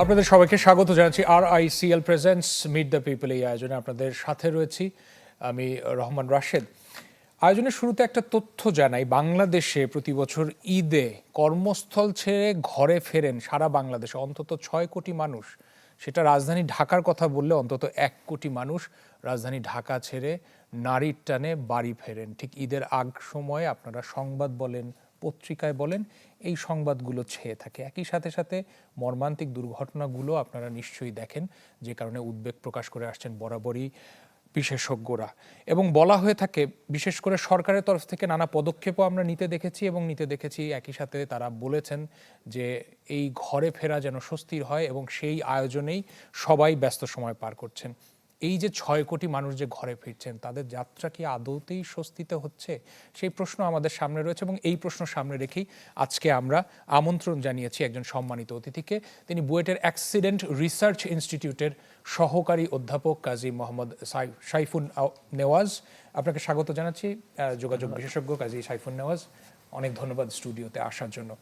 আপনাদের সবাইকে স্বাগত জানাচ্ছি RICL presents meet the people এই আয়োজনে আপনাদের সাথে রয়েছি আমি রহমান রাশেদ। আয়োজনের শুরুতে একটা তথ্য জানাই, বাংলাদেশে প্রতি বছর ঈদে কর্মস্থল ছেড়ে ঘরে ফেরেন সারা বাংলাদেশে অন্তত 6 কোটি মানুষ। সেটা রাজধানী ঢাকার কথা বললে অন্তত 1 কোটি মানুষ রাজধানী ঢাকা ছেড়ে নারীর টানে বাড়ি ফেরেন। ঠিক ঈদের আগ সময়ে আপনারা সংবাদ বলেন, পত্রিকায় বলেন, এই সংবাদগুলো ছেয়ে থাকে। একই সাথে সাথে মর্মান্তিক দুর্ঘটনাগুলো আপনারা নিশ্চয়ই দেখেন, যে কারণে উদ্বেগ প্রকাশ করে আসছেন বরাবরই বিশেষজ্ঞরা। এবং বলা হয়ে থাকে, বিশেষ করে সরকারের তরফ থেকে নানা পদক্ষেপও আমরা নিতে দেখেছি। একই সাথে তারা বলেছেন যে এই ঘরে ফেরা যেন স্বস্তির হয়, এবং সেই আয়োজনেই সবাই ব্যস্ত সময় পার করছেন। এই যে 6 কোটি মানুষ যে ঘরে ফিরছেন, তাদের যাত্রা কি আদৌতেই স্বস্তিতে হচ্ছে? সেই প্রশ্ন আমাদের সামনে রয়েছে, এবং এই প্রশ্ন সামনে রেখেই আজকে আমরা আমন্ত্রণ জানিয়েছি একজন সম্মানিত অতিথিকে। তিনি বুয়েটের অ্যাক্সিডেন্ট রিসার্চ ইনস্টিটিউটের সহকারী অধ্যাপক কাজী মোহাম্মদ সাইফুন নেওয়াজ। আপনাকে স্বাগত জানাচ্ছি, যোগাযোগ বিশেষজ্ঞ কাজী সাইফুন নেওয়াজ। অনেক ধন্যবাদ স্টুডিওতে আসার জন্য।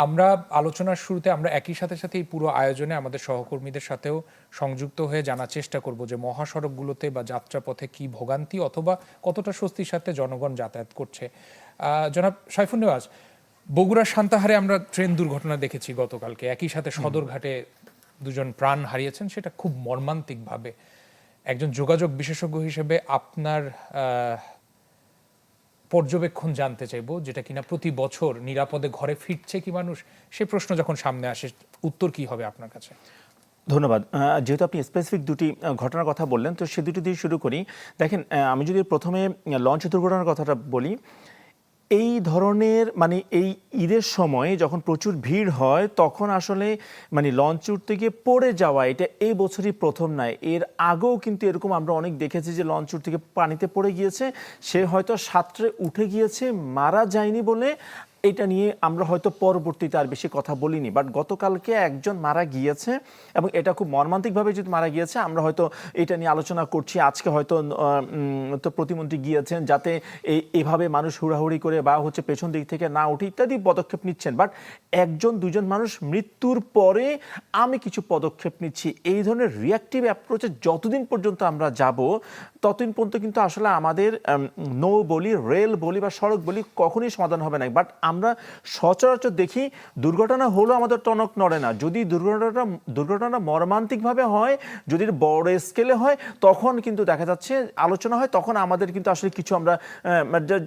আমরা আলোচনার শুরুতে আমরা একই সাথে এই পুরো আয়োজনে আমাদের সহকর্মীদের সাথেও সংযুক্ত হয়ে জানার চেষ্টা করব যে মহাসড়কগুলোতে বা যাত্রাপথে কি ভোগান্তি অথবা কতটা স্বস্তির সাথে জনগণ যাতায়াত করছে। জনাব সাইফুন নেওয়াজ, বগুড়ার সান্তাহারে আমরা ট্রেন দুর্ঘটনা দেখেছি গতকালকে, একই সাথে সদরঘাটে দুজন প্রাণ হারিয়েছেন, সেটা খুব মর্মান্তিকভাবে। একজন যোগাযোগ বিশেষজ্ঞ হিসেবে আপনার পর্যবেক্ষণ জানতে চাইবো, যেটা কিনা প্রতি বছর নিরাপদে ঘরে ফিরছে কি মানুষ, সে প্রশ্ন যখন সামনে আসে উত্তর কি হবে আপনার কাছে? ধন্যবাদ। যেহেতু আপনি স্পেসিফিক দুটি ঘটনার কথা বললেন, তো সে দুটি দিয়ে শুরু করি। দেখেন, আমি যদি প্রথমে লঞ্চ দুর্ঘটনার কথাটা বলি, এই ধরনের এই ঈদের সময় যখন প্রচুর ভিড় হয়, তখন আসলে লঞ্চ উঠতে গিয়ে পড়ে যাওয়া এটা এই বছরই প্রথম নয়। এর আগেও কিন্তু এরকম আমরা অনেক দেখেছি যে লঞ্চ উঠতে গিয়ে পানিতে পড়ে গিয়েছে, সে হয়তো সাঁতরে উঠে গিয়েছে, মারা যায়নি বলে এটা নিয়ে আমরা হয়তো পরবর্তীতে আর বেশি কথা বলিনি। বাট গতকালকে একজন মারা গিয়েছে, এবং এটা খুব মর্মান্তিকভাবে যদি মারা গিয়েছে, আমরা হয়তো এটা নিয়ে আলোচনা করছি। আজকে হয়তো তো প্রতিমন্ত্রী গিয়েছেন যাতে এইভাবে মানুষ হুড়াহুড়ি করে বা পেছন দিক থেকে না উঠে ইত্যাদি পদক্ষেপ নিচ্ছেন। বাট একজন দুজন মানুষ মৃত্যুর পরে আমি কিছু পদক্ষেপ নিচ্ছি, এই ধরনের রিয়াক্টিভ অ্যাপ্রোচে যতদিন পর্যন্ত আমরা যাব, ততদিন পর্যন্ত কিন্তু আসলে আমাদের নৌ বলি, রেল বলি বা সড়ক বলি কখনোই সমাধান হবে না। বাট আমরা সচরাচর দেখি দুর্ঘটনা হলো আমাদের টনক নড়ে না। যদি দুর্ঘটনা মর্মান্তিকভাবে হয়, যদি বড় স্কেলে হয়, তখন কিন্তু দেখা যাচ্ছে আলোচনা হয়, তখন আমাদের কিন্তু আসলে কিছু আমরা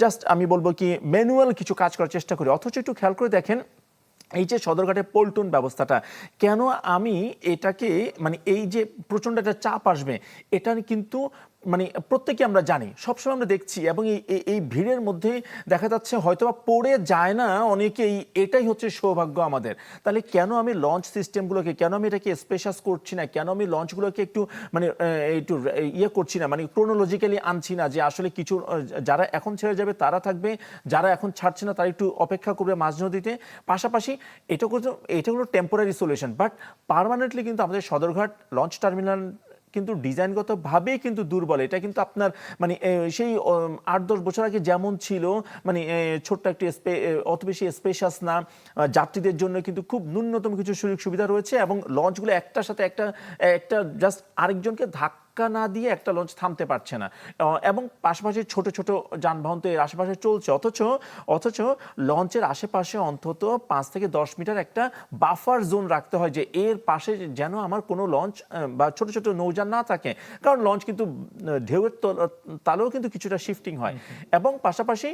জাস্ট আমি বলবো কি ম্যানুয়াল কিছু কাজ করার চেষ্টা করি। অথচ একটু খেয়াল করে দেখেন, এই যে সদরঘাটে পল্টন ব্যবস্থাটা, কেন আমি এটাকে এই যে প্রচণ্ড একটা চাপ আসবে, এটা কিন্তু প্রত্যেকে আমরা জানি, সবসময় আমরা দেখছি, এবং এই ভিড়ের মধ্যে দেখা যাচ্ছে হয়তোবা পড়ে যায় না অনেকেই, এটাই হচ্ছে সৌভাগ্য আমাদের। তাহলে কেন আমি লঞ্চ সিস্টেমগুলোকে, কেন আমি এটাকে স্পেশাস করছি না, কেন আমি লঞ্চগুলোকে একটু একটু করছি না, ক্রোনোলজিক্যালি আনছি না, যে আসলে কিছু যারা এখন ছেড়ে যাবে তারা থাকবে, যারা এখন ছাড়ছে না তারা একটু অপেক্ষা করবে মাঝ নদীতে। পাশাপাশি এটা হলো টেম্পোরারি সলিউশন, বাট পার্মানেন্টলি কিন্তু আমাদের সদরঘাট লঞ্চ টার্মিনাল কিন্তু ডিজাইনগতভাবেই কিন্তু দুর্বল। এটা কিন্তু আপনার সেই 8-10 বছর আগে যেমন ছিল, ছোট্ট একটি অত বেশি স্পেশাস না, যাত্রীদের জন্য কিন্তু খুব ন্যূনতম কিছু সুযোগ সুবিধা রয়েছে, এবং লঞ্চগুলো একটার সাথে একটা জাস্ট আরেকজনকে ধাক্কা না দিয়ে একটা লঞ্চ থামতে পারছে না, এবং পাশাপাশি ছোট ছোট যানবাহন তো এর আশেপাশে চলছে। অথচ লঞ্চের আশেপাশে অন্তত 5 থেকে 10 মিটার একটা বাফার জোন রাখতে হয়, যে এর পাশে যেন আমার কোনো লঞ্চ বা ছোট ছোট নৌযান না থাকে, কারণ লঞ্চ কিন্তু ঢেউয়ের তালেও কিন্তু কিছুটা শিফটিং হয়। এবং পাশাপাশি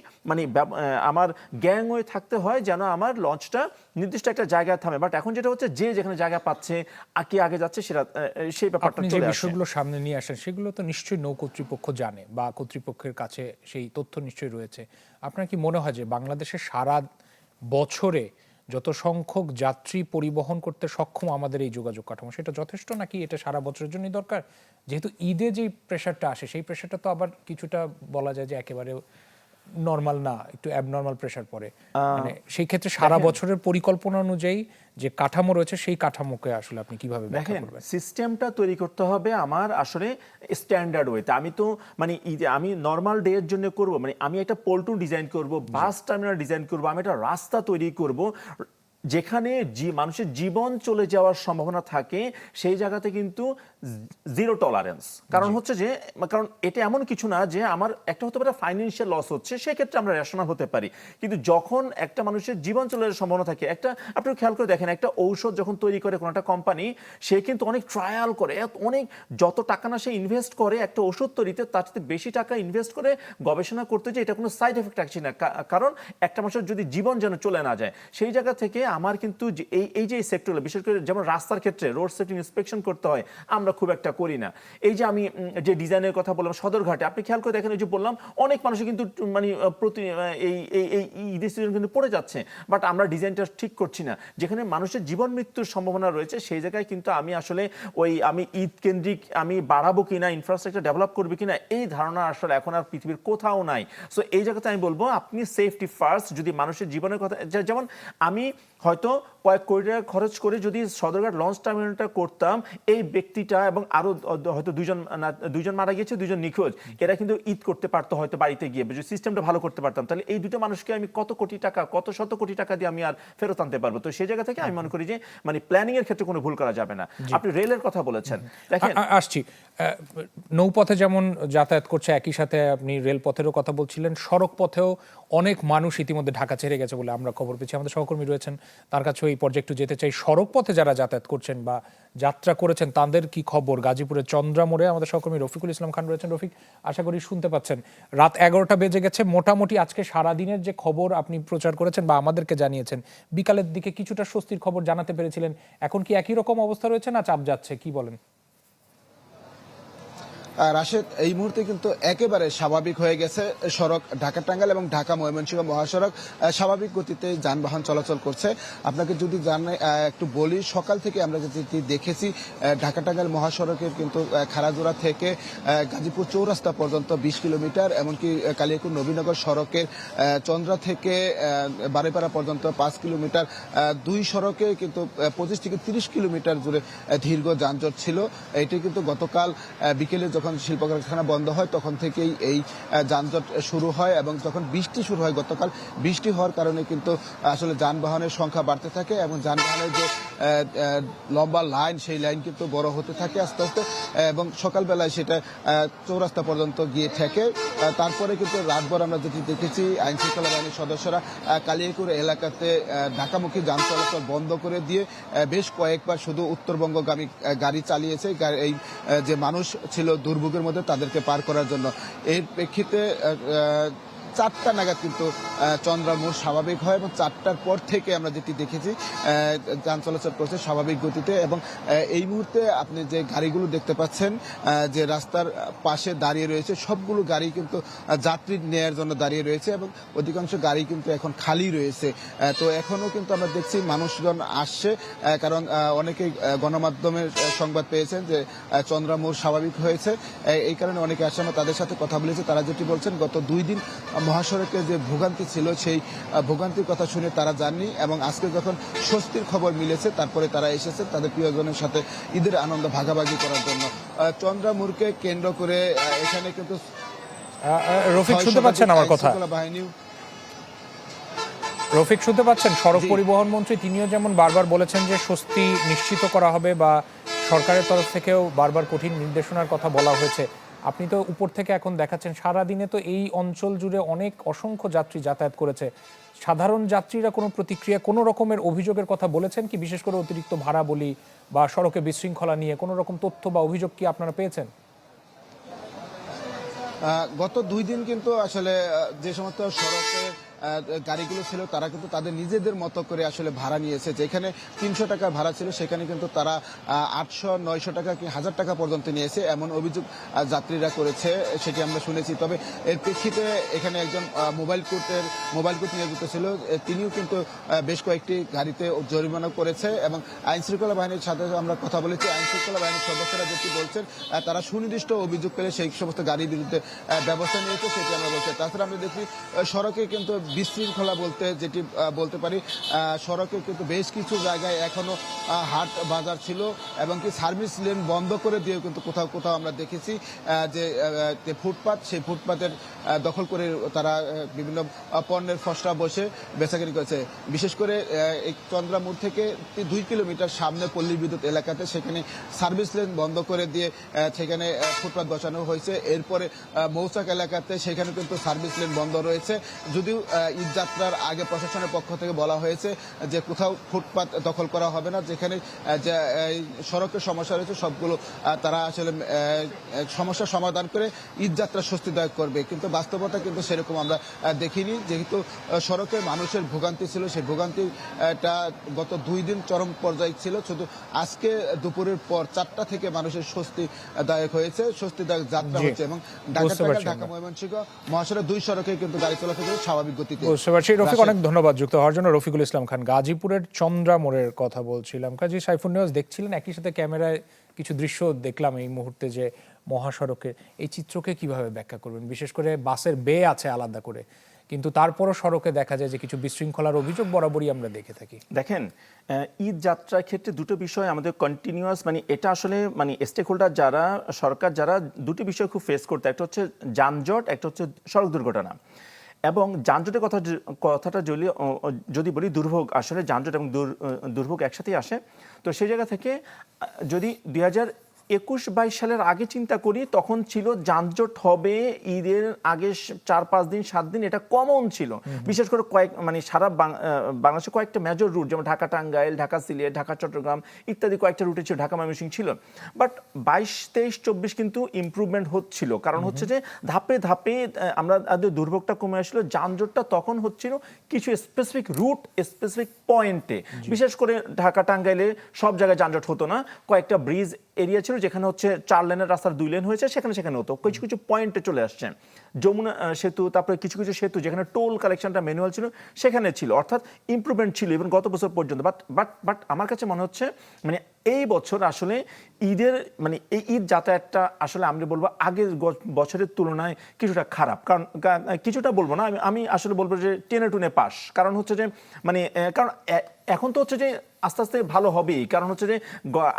আমার গ্যাংওয়ে থাকতে হয় যেন আমার লঞ্চটা নির্দিষ্ট একটা জায়গায় থামে। বাট এখন যেটা হচ্ছে, যে যেখানে জায়গা পাচ্ছে আগে যাচ্ছে, সেটা সেই ব্যাপারটা চলে আসে। আপনি যে বিষয়গুলো সামনে নিয়ে আসেন, সেগুলো তো নিশ্চয়ই নৌ কর্তৃপক্ষ জানে বা কর্তৃপক্ষের কাছে সেই তথ্য নিশ্চয়ই রয়েছে। আপনার কি মনে হয় যে বাংলাদেশে সারা বছরে যত সংখ্যক যাত্রী পরিবহন করতে সক্ষম আমাদের এই যোগাযোগ কাঠামো, সেটা যথেষ্ট, নাকি এটা সারা বছরের জন্যই দরকার? যেহেতু ঈদে যে প্রেশারটা আসে, সেই প্রেশারটা তো আবার কিছুটা বলা যায় যে একেবারে নরমাল না, একটু অ্যাবনর্মাল প্রেশার পড়ে। সেই ক্ষেত্রে সারা বছরের পরিকল্পনা অনুযায়ী যে কাঠামো রয়েছে, সেই কাঠামোকে আসলে আপনি কিভাবে ব্যাখ্যা করবেন? সিস্টেমটা তৈরি করতে হবে আমার আসলে স্ট্যান্ডার্ড ওয়েতে। আমি তো আমি নর্মাল ডে এর জন্য করব, আমি একটা পল্টন ডিজাইন করব, বাস টার্মিনাল ডিজাইন করব, আমি একটা রাস্তা তৈরি করব, যেখানে মানুষের জীবন চলে যাওয়ার সম্ভাবনা থাকে সেই জায়গাতে কিন্তু জিরো টলারেন্স। কারণ হচ্ছে যে কারণ এটা এমন কিছু না যে আমার একটা হতে পারে ফাইন্যান্সিয়াল লস হচ্ছে, সেক্ষেত্রে আমরা রেশনাল হতে পারি, কিন্তু যখন একটা মানুষের জীবন চলে যাওয়ার সম্ভাবনা থাকে, একটা আপনি খেয়াল করে দেখেন, একটা ঔষধ যখন তৈরি করে কোনো একটা কোম্পানি, সে কিন্তু অনেক ট্রায়াল করে, অনেক যত টাকা না সে ইনভেস্ট করে একটা ওষুধ তৈরিতে, তার চেয়ে বেশি টাকা ইনভেস্ট করে গবেষণা করতে, যে এটা কোনো সাইড এফেক্ট আসছে না, কারণ একটা মানুষের যদি জীবন যেন চলে না যায়। সেই জায়গা থেকে আমার কিন্তু এই যে সেক্টরগুলো, বিশেষ করে যেমন রাস্তার ক্ষেত্রে রোড সেফটি ইন্সপেকশন করতে হয়, আমরা খুব একটা করি না। এই যে আমি যে ডিজাইনের কথা বললাম সদরঘাটে, আপনি খেয়াল করে দেখেন, ওই যে বললাম অনেক মানুষ কিন্তু মানে প্রতি এই ঈদের সিজন কিন্তু পড়ে যাচ্ছে, বাট আমরা ডিজাইনটা ঠিক করছি না। যেখানে মানুষের জীবন মৃত্যুর সম্ভাবনা রয়েছে সেই জায়গায় কিন্তু আমি আসলে আমি ঈদ কেন্দ্রিক আমি বাড়াবো কিনা, ইনফ্রাস্ট্রাকচার ডেভেলপ করবে কিনা, এই ধারণা আসলে এখন আর পৃথিবীর কোথাও নাই। সো এই জায়গাতে আমি বলবো আপনি সেফটি ফার্স্ট, যদি মানুষের জীবনের কথা, যেমন আমি হয়তো কয়েক কোটি টাকা খরচ করে যদি সদরঘাট লঞ্চ টার্মিনালটা করতাম, এই ব্যক্তিটা এবং আরো হয়তো দুইজন মারা গিয়েছে, দুইজন নিখোঁজ, এরা কিন্তু ঈদ করতে পারতো হয়তো বাড়িতে গিয়ে, যদি সিস্টেমটা ভালো করতে পারতাম, তাহলে এই দুটো মানুষকে আমি কত কোটি টাকা, কত শত কোটি টাকা দিয়ে আমি আর ফেরত আনতে পারবো। তো সেই জায়গা থেকে আমি মনে করি যে মানে প্ল্যানিং এর ক্ষেত্রে কোনো ভুল করা যাবে না। আপনি রেলের কথা বলেছেন, দেখেন আসছি, নৌপথে যেমন যাতায়াত করছে, একই সাথে আপনি রেলপথেরও কথা বলছিলেন, সড়ক পথেও অনেক মানুষ ইতিমধ্যে ঢাকা ছেড়ে গেছে বলে আমরা খবর পেয়েছি। আমাদের সহকর্মী রয়েছেন, তার কাছেও এই পর্যায়ে একটু যেতে চাই। সড়ক পথে যারা যাতায়াত করছেন বা যাত্রা করেছেন তাদের কি খবর? গাজীপুরের চন্দ্রা মোড়ে আমাদের সহকর্মী রফিকুল ইসলাম খান রয়েছেন। রফিক, আশা করি শুনতে পাচ্ছেন। রাত 11টা বেজে গেছে, মোটামুটি আজকে সারাদিনের যে খবর আপনি প্রচার করেছেন বা আমাদেরকে জানিয়েছেন, বিকালের দিকে কিছুটা স্বস্তির খবর জানাতে পেরেছিলেন। এখন কি একই রকম অবস্থা রয়েছে না চাপ যাচ্ছে, কি বলেন? রাশেদ, এই মুহূর্তে কিন্তু একেবারে স্বাভাবিক হয়ে গেছে সড়ক। ঢাকা টাঙ্গাইল এবং ঢাকা ময়মনসিংহ মহাসড়ক স্বাভাবিক গতিতে যানবাহন চলাচল করছে। আপনাকে যদি একটু বলি, সকাল থেকে আমরা যেটি দেখেছি, ঢাকা টাঙ্গাইল মহাসড়কের কিন্তু খারাজোড়া থেকে গাজীপুর চৌরাস্তা পর্যন্ত 20 কিলোমিটার, এমনকি কালিয়াকুর নবীনগর সড়কের চন্দ্রা থেকে বারেপাড়া পর্যন্ত 5 কিলোমিটার, দুই সড়কে কিন্তু 25 থেকে 30 কিলোমিটার জুড়ে দীর্ঘ যানজট ছিল। এটি কিন্তু গতকাল বিকেলে যখন শিল্প কারখানা বন্ধ হয় তখন থেকেই এই যানজট শুরু হয়, এবং যখন বৃষ্টি শুরু হয় গতকাল, বৃষ্টি হওয়ার কারণে কিন্তু আসলে যানবাহনের সংখ্যা বাড়তে থাকে এবং যানবাহনের যে লম্বা লাইন, সেই লাইন কিন্তু বড় হতে থাকে আস্তে আস্তে, এবং সকালবেলায় সেটা চৌরাস্তা পর্যন্ত গিয়ে ঠেকে। তারপরে কিন্তু রাতভর আমরা যেটি দেখেছি, আইন শৃঙ্খলা বাহিনীর সদস্যরা কালিয়াকুর এলাকাতে ঢাকামুখী যান চলাচল বন্ধ করে দিয়ে বেশ কয়েকবার শুধু উত্তরবঙ্গগামী গাড়ি চালিয়েছে, এই যে মানুষ ছিল দুর্ভোগের মধ্যে তাদেরকে পার করার জন্য। এর প্রেক্ষিতে 4টা নাগাদ কিন্তু চন্দ্রা মোড় স্বাভাবিক হয়, এবং 4টার পর থেকে আমরা যেটি দেখেছি যান চলাচল করছে স্বাভাবিক গতিতে। এবং এই মুহূর্তে আপনি যে গাড়িগুলো দেখতে পাচ্ছেন যে রাস্তার পাশে দাঁড়িয়ে রয়েছে, সবগুলো গাড়ি কিন্তু যাত্রী নেয়ার জন্য দাঁড়িয়ে রয়েছে, এবং অধিকাংশ গাড়ি কিন্তু এখন খালি রয়েছে। তো এখনো কিন্তু আমরা দেখছি মানুষজন আসছে, কারণ অনেকেই গণমাধ্যমের সংবাদ পেয়েছেন যে চন্দ্রা মোড় স্বাভাবিক হয়েছে, এই কারণে অনেকে আসছে। আমরা তাদের সাথে কথা বলেছি, তারা যেটি বলছেন, গত 2 দিন মহাসড়কে যে ভোগান্তি ছিল সেই ভোগান্তির কথা শুনে তারা যাননি, এবং আজকে যখন স্বস্তির খবর মিলেছে তারপরে তারা এসেছে তাদের প্রিয়জনের সাথে ঈদের আনন্দ ভাগাভাগি করার জন্য। চন্দ্রা মোড়কে কেন্দ্র করে এখানে কিন্তু রফিক শুনতে পাচ্ছেন আমার কথা? রফিক শুনতে পাচ্ছেন? সড়ক পরিবহন মন্ত্রী তিনিও যেমন বারবার বলেছেন যে স্বস্তি নিশ্চিত করা হবে, বা সরকারের তরফ থেকেও বারবার কঠিন নির্দেশনার কথা বলা হয়েছে। আপনি তো উপর থেকে এখন দেখাচ্ছেন, সারাদিনে তো এই অঞ্চল জুড়ে অনেক অসংখ্য যাত্রী যাতায়াত করেছে। সাধারণ যাত্রীরা কোনো প্রতিক্রিয়া, কোনো রকমের অভিযোগের কথা বলেছেন কি? বিশেষ করে অতিরিক্ত ভাড়া বলি বা সড়কে বিশৃঙ্খলা নিয়ে কোনো রকম তথ্য বা অভিযোগ কি আপনারা পেয়েছেন? গত 2 দিন কিন্তু আসলে যে সমস্ত সড়কে গাড়িগুলো ছিল তারা কিন্তু তাদের নিজেদের মতো করে আসলে ভাড়া নিয়েছে। যেখানে 300 টাকা ভাড়া ছিল সেখানে কিন্তু তারা 800, 900 টাকা কি 1000 টাকা পর্যন্ত নিয়েছে, এমন অভিযোগ যাত্রীরা করেছে, সেটি আমরা শুনেছি। তবে এর প্রেক্ষিতে এখানে একজন মোবাইল কোর্ট নিয়োজিত ছিল, তিনিও কিন্তু বেশ কয়েকটি গাড়িতে জরিমানা করেছে, এবং আইন শৃঙ্খলা বাহিনীর সাথে আমরা কথা বলেছি। আইন শৃঙ্খলা বাহিনীর সদস্যরা যেটি বলছেন, তারা সুনির্দিষ্ট অভিযোগ পেলে সেই সমস্ত গাড়ির বিরুদ্ধে ব্যবস্থা নিয়েছে, সেটি আমরা বলছি। তাছাড়া আমরা দেখি সড়কে কিন্তু বিশৃঙ্খলা যেটি বলতে পারি, সড়কে কিন্তু বেশ কিছু জায়গায় এখনো হাট বাজার ছিল, এবং কি সার্ভিস লেন বন্ধ করে দিয়েও কিন্তু কোথাও কোথাও আমরা দেখেছি যে ফুটপাত, সেই ফুটপাতের দখল করে তারা বিভিন্ন পণ্যের ফসলা বসে বেচাকেনি করেছে। বিশেষ করে এই চন্দ্রামুড় থেকে 2 কিলোমিটার সামনে পল্লী বিদ্যুৎ এলাকাতে সেখানে সার্ভিস লেন বন্ধ করে দিয়ে সেখানে ফুটপাত বসানো হয়েছে। এরপরে মৌচাক এলাকাতে সেখানে কিন্তু সার্ভিস লেন বন্ধ রয়েছে। যদিও ঈদ যাত্রার আগে প্রশাসনের পক্ষ থেকে বলা হয়েছে যে কোথাও ফুটপাত দখল করা হবে না, যেখানে যে সড়কের সমস্যা রয়েছে সবগুলো তারা আসলে সমস্যার সমাধান করে ঈদ যাত্রা স্বস্তিদায়ক করবে। কিন্তু বাস্তবতা কিন্তু সেরকম আমরা দেখিনি। যেহেতু সড়কে মানুষের ভোগান্তি ছিল, সেই ভোগান্তিটা গত 2 দিন চরম পর্যায়ে ছিল। শুধু আজকে দুপুরের পর 4টা থেকে মানুষের স্বস্তিদায়ক হয়েছে, স্বস্তিদায়ক যাত্রা হচ্ছে এবং ঢাকা ময়মনসিংহ মহাসড়ক 2 সড়কে কিন্তু গাড়ি চলাচল করে স্বাভাবিক গতিতে। বুঝতে পারছি। রফিক, অনেক ধন্যবাদ যুক্ত হওয়ার জন্য। রফিকুল ইসলাম খান, গাজীপুরের চন্দ্রা মোড়ের কথা বলছিলাম। কাজী সাইফুন নিউজ দেখছিলেন, একই সাথে ক্যামেরায় কিছু দৃশ্য দেখলাম এই মুহূর্তে, যে মহাসড়কের এই চিত্রকে কিভাবে ব্যাখ্যা করবেন? বিশেষ করে বাসের বে আছে আলাদা করে, কিন্তু তারপরও সড়কে দেখা যায় যে কিছু বিশৃঙ্খলার অভিযোগ বরাবরই আমরা দেখে থাকি। দেখেন, ঈদ যাত্রার ক্ষেত্রে দুটো বিষয় আমাদের কন্টিনিউয়াস, মানে এটা আসলে মানে স্টেক হোল্ডার যারা, সরকার যারা, দুটি বিষয় খুব ফেস করতে, একটা হচ্ছে যানজট, একটা হচ্ছে সড়ক দুর্ঘটনা। এবং যানজটের কথাটা যদি বলি, দুর্ভোগ, আসলে যানজট এবং দুর্ভোগ একসাথেই আসে। তো সেই জায়গা থেকে যদি 2021-22 সালের আগে চিন্তা করি, তখন ছিল যানজট হবে ঈদের আগে 4-5 দিন 7 দিন, এটা কমন ছিল। বিশেষ করে মানে সারা বাংলাদেশে কয়েকটা মেজর রুট, যেমন ঢাকা টাঙ্গাইল, ঢাকা সিলেট, ঢাকা চট্টগ্রাম ইত্যাদি কয়েকটা রুটে ছিল, ঢাকা ময়মনসিংহ ছিল। বাট 22, 23, 24 কিন্তু ইমপ্রুভমেন্ট হচ্ছিল। কারণ হচ্ছে যে ধাপে ধাপে আমরা দুর্ভোগটা কমে আসলো, যানজটটা তখন হচ্ছিল কিছু স্পেসিফিক রুট, স্পেসিফিক পয়েন্টে। বিশেষ করে ঢাকা টাঙ্গাইলে সব জায়গায় যানজট হতো না, কয়েকটা ব্রিজ এরিয়া ছিল যেখানে হচ্ছে 4 লেনের রাস্তার 2 লেন হয়েছে, সেখানে হতো, কিছু কিছু পয়েন্টে চলে আসছে। যমুনা সেতু, তারপরে কিছু কিছু সেতু যেখানে টোল কালেকশনটা ম্যানুয়াল ছিল সেখানে ছিল, অর্থাৎ ইমপ্রুভমেন্ট ছিল ইভেন গত বছর পর্যন্ত। বাট আমার কাছে মনে হচ্ছে মানে এই বছর আসলে ঈদের, মানে এই ঈদ যাতায়াতটা আসলে আমি বলবো আগের বছরের তুলনায় কিছুটা খারাপ। কারণ কিছুটা বলবো না, আমি আসলে বলবো যে টেনে টুনে পাস। কারণ হচ্ছে যে মানে কারণ এখন তো হচ্ছে যে আস্তে আস্তে ভালো হবেই। কারণ হচ্ছে যে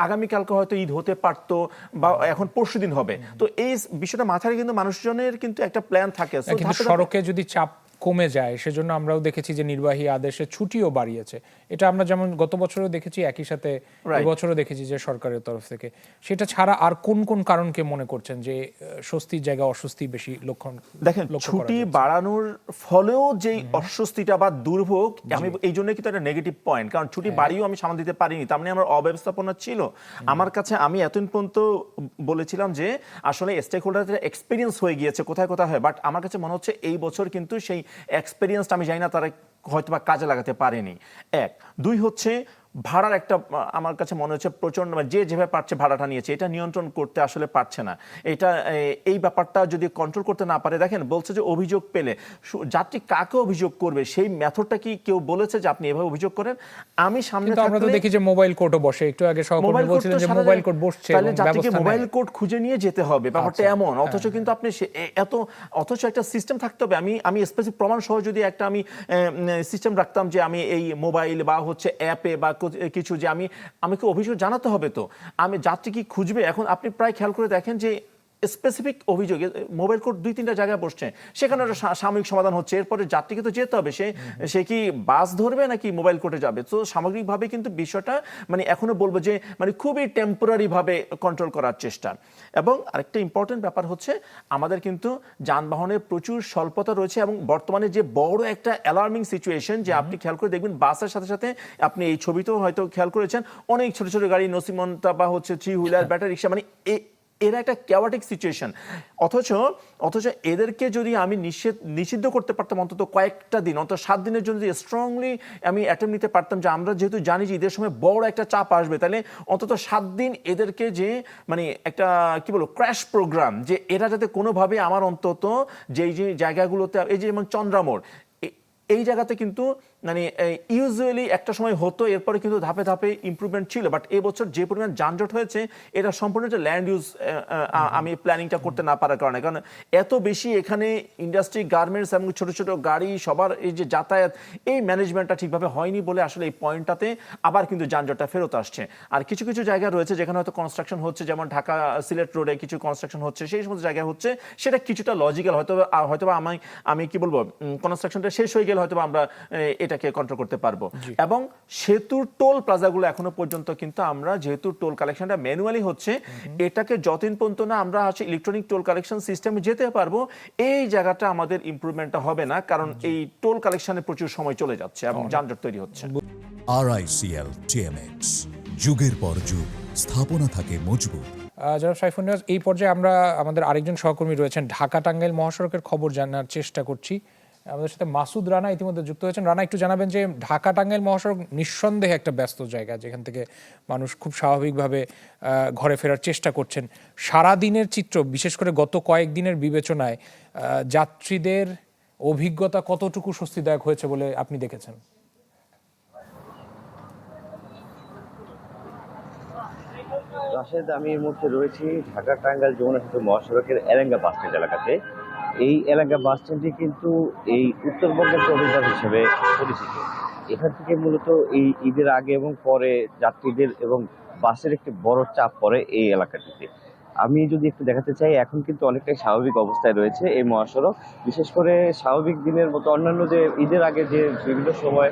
আগামীকালকে হয়তো ঈদ হতে পারতো, বা এখন পরশু দিন হবে। তো এই বিষয়টা মাথায় কিন্তু মানুষজনের কিন্তু একটা প্ল্যান থাকে। কিন্তু সড়কে যদি চাপ কমে যায়, সেজন্য আমরাও দেখেছি যে নির্বাহী আদেশে ছুটিও বাড়িয়েছে। এটা আমরা যেমন গত বছরও দেখেছি, একই সাথে এবছরও দেখেছি যে সরকারের তরফ থেকে। সেটা ছাড়া আর কোন কোন কারণকে মনে করছেন যে স্বস্তির জায়গা অস্বস্তি বেশি লক্ষণ? দেখেন, ছুটি বাড়ানোর ফলেও যে অস্বস্তিটা বা দুর্ভোগ, আমি এই জন্য কিন্তু একটা নেগেটিভ পয়েন্ট। কারণ ছুটি বাড়িয়েও আমি সামাল দিতে পারিনি, তার মানে আমার অব্যবস্থাপনা ছিল। আমার কাছে, আমি এতদিন পর্যন্ত বলেছিলাম যে আসলে স্টেক হোল্ডারদের এক্সপিরিয়েন্স হয়ে গিয়েছে কোথায় কোথায় হয়। বাট আমার কাছে মনে হচ্ছে এই বছর কিন্তু সেই এক্সপিরিয়েন্সটা আমি জানি না তারা হয়তো বা কাজে লাগাতে পারেনি। 1, 2 হচ্ছে ভাড়ার একটা, আমার কাছে মনে হচ্ছে প্রচন্ড, যে যেভাবে পারছে ভাড়াটা নিয়েছে, এটা নিয়ন্ত্রণ করতে আসলে পারছে না। এটা এই ব্যাপারটা যদি কন্ট্রোল করতে না পারে, দেখেন বলছে যে অভিযোগ পেলে যাত্রী কাকে অভিযোগ করবে, সেই মেথডটা কি কেউ বলেছে যে আপনি এভাবে অভিযোগ করেন? আমি সামনে থাকলে আমরা তো দেখি যে মোবাইল কোর্টও বসে, একটু আগে সহকর্মী বলছিলেন যে মোবাইল কোর্ট বসছে, তাহলে যাত্রীকে মোবাইল কোর্ট খুঁজে নিয়ে যেতে হবে, ব্যাপারটা এমন। অথচ কিন্তু আপনি অথচ একটা সিস্টেম থাকতে হবে। আমি স্পেসিফিক প্রমাণ সহ যদি একটা আমি সিস্টেম রাখতাম যে আমি এই মোবাইল বা হচ্ছে অ্যাপে বা কিছু, যে আমাকে অভিযোগ জানাতে হবে। তো আমি যাত্রী কি খুঁজবে? এখন আপনি প্রায় খেয়াল করে দেখেন যে স্পেসিফিক অভিযোগে মোবাইল কোর্ট 2-3টা জায়গায় বসছে, সেখানে একটা সাময়িক সমাধান হচ্ছে। এরপরে যাত্রীকে তো যেতে হবে, সে কি বাস ধরবে নাকি মোবাইল কোর্টে যাবে? তো সামগ্রিকভাবে কিন্তু বিষয়টা মানে এখনো বলবো যে মানে খুবই টেম্পোরারি ভাবে কন্ট্রোল করার চেষ্টা। এবং আরেকটা ইম্পর্টেন্ট ব্যাপার হচ্ছে আমাদের কিন্তু যানবাহনের প্রচুর স্বল্পতা রয়েছে, এবং বর্তমানে যে বড় একটা অ্যালার্মিং সিচুয়েশন, যে আপনি খেয়াল করে দেখবেন বাসের সাথে সাথে, আপনি এই ছবিতেও হয়তো খেয়াল করেছেন, অনেক ছোট ছোট গাড়ি, নসিমন্তা বা হচ্ছে 3 হুইলার, ব্যাটারি রিক্সা, মানে এরা একটা ক্যাওয়াটিক সিচুয়েশন। অথচ এদেরকে যদি আমি নিষিদ্ধ করতে পারতাম অন্তত কয়েকটা দিন, অন্তত 7 দিনের জন্য যদি স্ট্রংলি আমি অ্যাটেম্প নিতে পারতাম, যে আমরা যেহেতু জানি যে ঈদের সময় বড় একটা চাপ আসবে, তাহলে অন্তত 7 দিন এদেরকে যে মানে একটা কি বলবো ক্র্যাশ প্রোগ্রাম, যে এরা যাতে কোনোভাবে আমার অন্তত যে জায়গাগুলোতে, এই যে যেমন চন্দ্রামোড়, এই জায়গাতে কিন্তু মানে ইউজুয়ালি একটা সময় হতো, এরপরে কিন্তু ধাপে ধাপে ইমপ্রুভমেন্ট ছিল, বাট এবছর যে পরিমাণ যানজট হয়েছে এটা সম্পূর্ণ একটা ল্যান্ড ইউজ আমি প্ল্যানিংটা করতে না পারার কারণে, কারণ এত বেশি এখানে ইন্ডাস্ট্রি, গার্মেন্টস এবং ছোট ছোট গাড়ি সবার এই যে যাতায়াত, এই ম্যানেজমেন্টটা ঠিকভাবে হয়নি বলে আসলে এই পয়েন্টটাতে আবার কিন্তু যানজটটা ফেরত আসছে। আর কিছু কিছু জায়গা রয়েছে যেখানে হয়তো কনস্ট্রাকশন হচ্ছে, যেমন ঢাকা সিলেট রোডে কিছু কনস্ট্রাকশন হচ্ছে, সেই সমস্ত জায়গায় হচ্ছে, সেটা কিছুটা লজিক্যাল, হয়তো আমি কি বলবো, কনস্ট্রাকশনটা শেষ হয়ে গেলে হয়তো আমরা এটাকে কন্ট্রোল করতে পারবো। এবং সেতুর টোল প্লাজাগুলো এখনো পর্যন্ত কিন্তু আমরা, যেহেতু টোল কালেকশনটা ম্যানুয়ালি হচ্ছে, এটাকে যতদিন পর্যন্ত না আমরা হচ্ছে ইলেকট্রনিক টোল কালেকশন সিস্টেমে যেতে পারবো, এই জায়গাটা আমাদের ইমপ্রুভমেন্টটা হবে না, কারণ এই টোল কালেকশনে প্রচুর সময় চলে যাচ্ছে এবং যানজট তৈরি হচ্ছে। RICL TMX, যুগের পর যুগ স্থাপনা থাকে মজবুত। জনাব সাইফুন নিয়াজ, এই পর্যায়ে আমরা আমাদের আরেকজন সহকর্মী রয়েছেন, ঢাকা টাঙ্গাইল মহাসড়কের খবর জানার চেষ্টা করছি। আমাদের সাথে মাসুদ রানা ইতিমধ্যে যুক্ত হয়েছেন। রানা, একটু জানাবেন যে ঢাকা টাঙ্গাইল মহাসড়ক নিঃসন্দেহে একটা ব্যস্ত জায়গা, যেখান থেকে মানুষ খুব স্বাভাবিকভাবে ঘরে ফেরার চেষ্টা করছেন। সারাদিনের চিত্র, বিশেষ করে গত কয়েকদিনের বিবেচনায় যাত্রীদের অভিজ্ঞতা কতটুকু স্বস্তিদায়ক হয়েছে বলে আপনি দেখেছেন? রাশেদ, আমি এই মুহূর্তে রয়েছি ঢাকা টাঙ্গাইল যমুনা সেতু মহাসড়কের এলেঙ্গা বাস স্ট্যান্ড এলাকাতে। এই এলেঙ্গা বাস স্ট্যান্ডটি কিন্তু এই উত্তরবঙ্গের প্রবেশদ্বার হিসেবে পরিচিত। এখান থেকে মূলত এই ঈদের আগে এবং পরে যাত্রীদের এবং বাসের একটি বড় চাপ পড়ে এই এলাকাটিতে। আমি যদি একটু দেখাতে চাই, এখন কিন্তু অনেকটাই স্বাভাবিক অবস্থায় রয়েছে এই মহাসড়ক। বিশেষ করে স্বাভাবিক দিনের মতো অন্যান্য যে ঈদের আগে যে বিভিন্ন সময়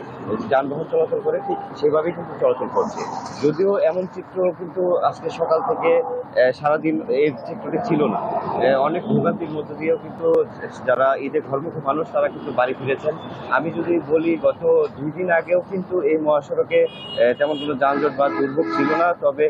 যানবাহন চলাচল করে, ঠিক সেভাবেই কিন্তু চলাচল করছে। যদিও এমন চিত্র কিন্তু আজকে সকাল থেকে সারাদিন এই চিত্রটি ছিল না। অনেক ভোগান্তির মধ্যে দিয়েও কিন্তু যারা ঈদে ঘরমুখী মানুষ তারা কিন্তু বাড়ি ফিরেছেন। আমি যদি বলি, গত 2 দিন আগেও কিন্তু এই মহাসড়কে তেমন কোনো যানজট বা দুর্ভোগ ছিল না। তবে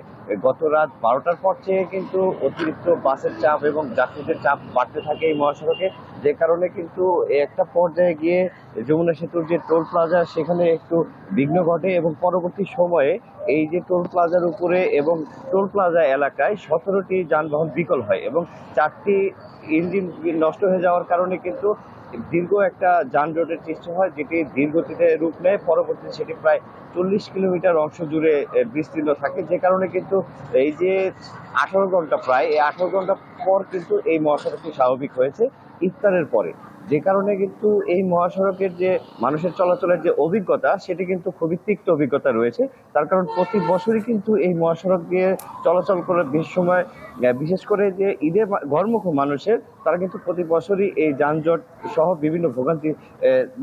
গত রাত 12টার পর থেকে কিন্তু অতিরিক্ত বাসের চাপ এবং যাত্রীদের চাপ বাড়তে থাকে এই মহাসড়কে, যে কারণে কিন্তু একটা পর্যায়ে গিয়ে যমুনা সেতুর যে টোল প্লাজা, সেখানে একটু বিঘ্ন ঘটে এবং পরবর্তী সময়ে এই যে টোল প্লাজার উপরে এবং টোল প্লাজা এলাকায় 17টি যানবাহন বিকল হয় এবং 4টি ইঞ্জিন নষ্ট হয়ে যাওয়ার কারণে কিন্তু দীর্ঘ একটা যানজটের সৃষ্টি হয়, যেটি ধীরগতিতে রূপ নেয়। পরবর্তীতে সেটি প্রায় 40 কিলোমিটার অংশ জুড়ে বিস্তীর্ণ থাকে, যে কারণে কিন্তু এই যে 18 ঘন্টা, প্রায় এই 18 ঘন্টা পর কিন্তু এই মহাসড়কটি স্বাভাবিক হয়েছে ইফতারের পরে, যে কারণে কিন্তু এই মহাসড়কের যে মানুষের চলাচলের যে অভিজ্ঞতা, সেটি কিন্তু খুবই তিক্ত অভিজ্ঞতা রয়েছে। তার কারণ প্রতি বছরই কিন্তু এই মহাসড়ক দিয়ে চলাচল করে বেশ সময়, বিশেষ করে যে ঈদে ঘরমুখী মানুষের, তারা কিন্তু প্রতি বছরই এই যানজট সহ বিভিন্ন ভোগান্তির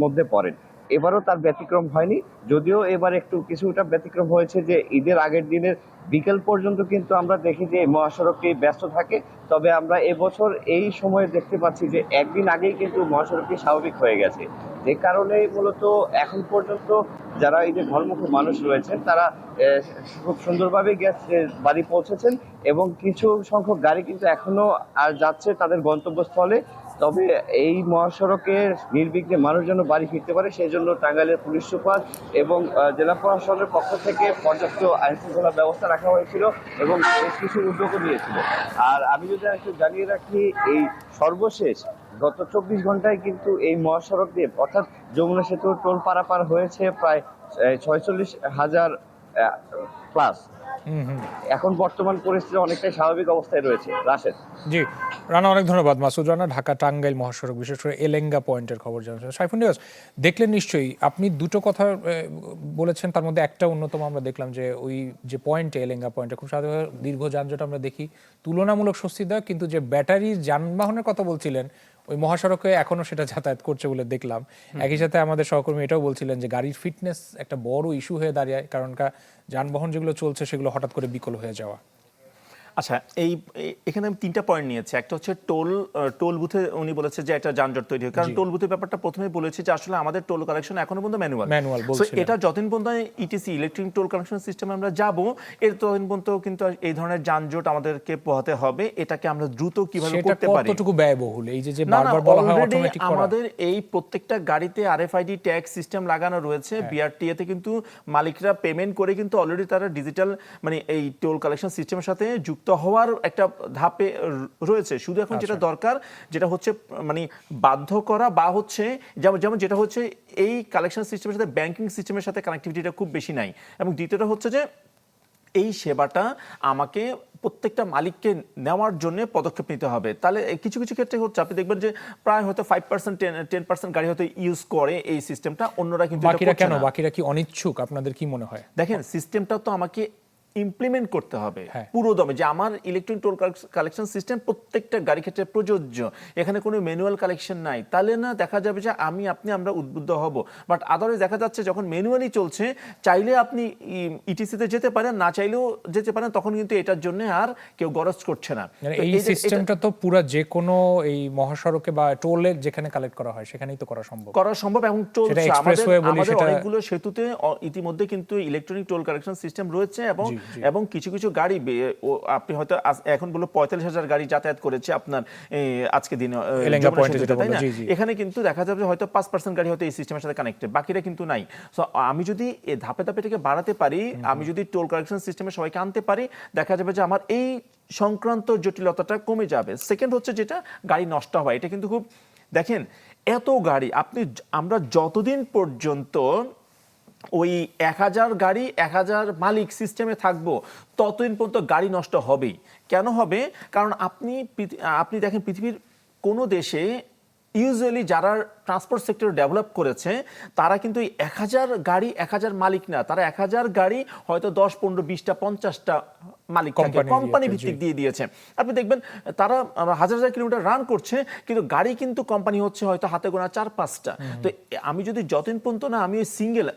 মধ্যে পড়েন। এবারও তার ব্যতিক্রম হয়নি, যদিও এবার একটু কিছুটা ব্যতিক্রম হয়েছে যে ঈদের আগের দিনের বিকেল পর্যন্ত কিন্তু আমরা দেখি যে মহাসড়কটি ব্যস্ত থাকে। তবে আমরা এবছর এই সময়ে দেখতে পাচ্ছি যে একদিন আগেই কিন্তু মহাসড়কটি স্বাভাবিক হয়ে গেছে, যে কারণে মূলত এখন পর্যন্ত যারা এই যে ঘরমুখী মানুষ রয়েছেন, তারা খুব সুন্দরভাবে বাড়ি পৌঁছেছেন এবং কিছু সংখ্যক গাড়ি কিন্তু এখনো আর যাচ্ছে তাদের গন্তব্যস্থলে। তবে এই মহাসড়কে নির্বিঘ্নে মানুষ যেন বাড়ি ফিরতে পারে, সেই জন্য টাঙ্গাইলের পুলিশ সুপার এবং জেলা প্রশাসনের পক্ষ থেকে পর্যাপ্ত আইনশৃঙ্খলা ব্যবস্থা রাখা হয়েছিল এবং বেশ কিছু উদ্যোগও নিয়েছিল। আর আমি যদি একটু জানিয়ে রাখি, এই সর্বশেষ গত 24 ঘন্টায় কিন্তু এই মহাসড়ক দিয়ে, অর্থাৎ যমুনা সেতুর টোল পারাপার হয়েছে প্রায় 46,000 প্লাস। এখন বর্তমান পরিস্থিতি অনেকটাই স্বাভাবিক অবস্থায় রয়েছে। রাশেদ। জি রানা, অনেক ধন্যবাদ। মাসুদ রানা, ঢাকা টাঙ্গাইল মহাসড়ক, বিশেষ করে এলেঙ্গা পয়েন্টের খবর জানাচ্ছেন। সাইফুন নিয়াজ, দেখলেন নিশ্চয়ই, আপনি দুটো কথা বলেছেন, তার মধ্যে একটা অন্যতম আমরা দেখলাম যে ওই যে পয়েন্টে, এলেঙ্গা পয়েন্টে খুব সাধারণ দীর্ঘ যানজট আমরা দেখি, তুলনামূলক স্বস্তিদায়ক, কিন্তু যে ব্যাটারি যানবাহনের কথা বলছিলেন ওই মহাসড়কে এখনো সেটা যাতায়াত করছে বলে দেখলাম। একই সাথে আমাদের সহকর্মী এটাও বলছিলেন যে গাড়ির ফিটনেস একটা বড় ইস্যু হয়ে দাঁড়ায়, কারণ যানবাহন যেগুলো চলছে সেগুলো হঠাৎ করে বিকল হয়ে যাওয়া। আচ্ছা, এখানে আমি 3টা পয়েন্ট নিয়েছি। একটা হচ্ছে টোল বুথে উনি বলেছে যে একটা যানজট তৈরি হয়, কারণ টোল বুথের ব্যাপারটা প্রথমে বলেছি যে আসলে আমাদের টোল কালেকশন এখনো পর্যন্ত ম্যানুয়াল বলছিলেন। এটা যতদিন পর্যন্ত ইটিসি ইলেকট্রনিক টোল কালেকশন সিস্টেমে আমরা যাব, এর ততদিন পর্যন্ত কিন্তু এই ধরনের যানজট আমাদেরকে পোহাতে হবে। এটাকে আমরা দ্রুত কিভাবে করতে পারি, কতটুকু ব্যয়বহুল, এই যে বারবার বলা হয় অটোমেটিক করা। আমাদের এই প্রত্যেকটা গাড়িতে আরএফআইডি ট্যাগ সিস্টেম লাগানো রয়েছে। বিআরটিএ তে কিন্তু মালিকরা পেমেন্ট করে কিন্তু অলরেডি তারা ডিজিটাল, মানে এই টোল কালেকশন সিস্টেমের সাথে যুক্ত তো হওয়ার একটা ধাপে রয়েছে। শুধু এখন যেটা দরকার যেটা হচ্ছে মানে বাধ্য করা বা হচ্ছে যেমন যেটা হচ্ছে এই কালেকশন সিস্টেমের সাথে ব্যাংকিং সিস্টেমের সাথে কানেক্টিভিটিটা খুব বেশি নাই, এবং দ্বিতীয়টা হচ্ছে যে এই সেবাটা আমাকে প্রত্যেকটা মালিককে নেওয়ার জন্য পদক্ষেপ নিতে হবে। তাহলে কিছু কিছু ক্ষেত্রে হচ্ছে আপনি দেখবেন যে প্রায় হয়তো 5% 10% গাড়ি হয়তো ইউজ করে এই সিস্টেমটা, অন্যরা কিন্তু এটা বাকিরা করছে কেন? না। বাকিরা কি অনিচ্ছুক? আপনাদের কি মনে হয়? দেখেন সিস্টেমটা তো আমাকে ইমপ্লিমেন্ট করতে হবে হ্যাঁ। পুরো দমে, যে আমার ইলেকট্রনিক টোল কালেকশন সিস্টেম প্রত্যেকটা গাড়ি ক্ষেত্রে প্রযোজ্য, এখানে কোনো ম্যানুয়াল কালেকশন নাই। তাহলে না দেখা যাবে যে আমরা উদ্বুদ্ধ হব। বাট আদারওয়াইজ দেখা যাচ্ছে যখন ম্যানুয়ালি চলছে, চাইলে আপনি ইটিসিতে যেতে পারেন, না চাইলেও যেতে পারেন, তখন কিন্তু এটার জন্য আর কেউ গরজ করছে না। মানে তো এই যে সিস্টেমটা তো পুরো যে কোনো এই মহাসড়কে বা টোলে যেখানে কালেক্ট করা হয় সেখানেই তো করা সম্ভব। করা সম্ভব এবং চলছে। সেটা আমাদের expressway বলি, আমাদের সেটা- অনেকগুলো সেতুতে ইতিমধ্যে কিন্তু ইলেকট্রনিক টোল কালেকশন সিস্টেম রয়েছে, এবং কিছু কিছু গাড়ি আপনি হয়তো এখন বললো 45,000 গাড়ি যাতায়াত করেছে আপনার আজকে দিনে এলেঙ্গা যমুনা পয়েন্টে সেতুতে, যেটা তাই না? বললো, জি, জি। এখানে কিন্তু দেখা যাবে হয়তো 5% গাড়ি হয়তো এই সিস্টেমের সাথে কানেক্টেড, বাকিরা কিন্তু নাই। সো আমি যদি ধাপে ধাপে এটাকে বাড়াতে পারি, আমি যদি টোল কালেকশন সিস্টেমে সবাইকে আনতে পারি, দেখা যাবে যে আমার এই সংক্রান্ত জটিলতাটা কমে যাবে। সেকেন্ড হচ্ছে যেটা গাড়ি নষ্ট হয়, এটা কিন্তু খুব দেখেন এত গাড়ি আমরা যতদিন পর্যন্ত ওই 1000 গাড়ি 1000 মালিক সিস্টেমে থাকবো, ততদিন পর্যন্ত গাড়ি নষ্ট হবেই। কেন হবে? কারণ আপনি দেখেন পৃথিবীর কোনো দেশে ইউজুয়ালি যারা ট্রান্সপোর্ট সেক্টর ডেভেলপ করেছে, তারা কিন্তু 1000 গাড়ি 1000 মালিক না, তারা 1000 গাড়ি হয়তো 10, 15, 20টা 50টা মালিক কোম্পানি ভিত্তিক দিয়ে দিয়েছে। আপনি দেখবেন তারা হাজার হাজার কিলোমিটার রান করছে, কিন্তু গাড়ি কিন্তু কোম্পানি হচ্ছে হয়তো হাতে গোনা 4-5টা। তো আমি যদি যতদিন পর্যন্ত না আমি ওই সিঙ্গেল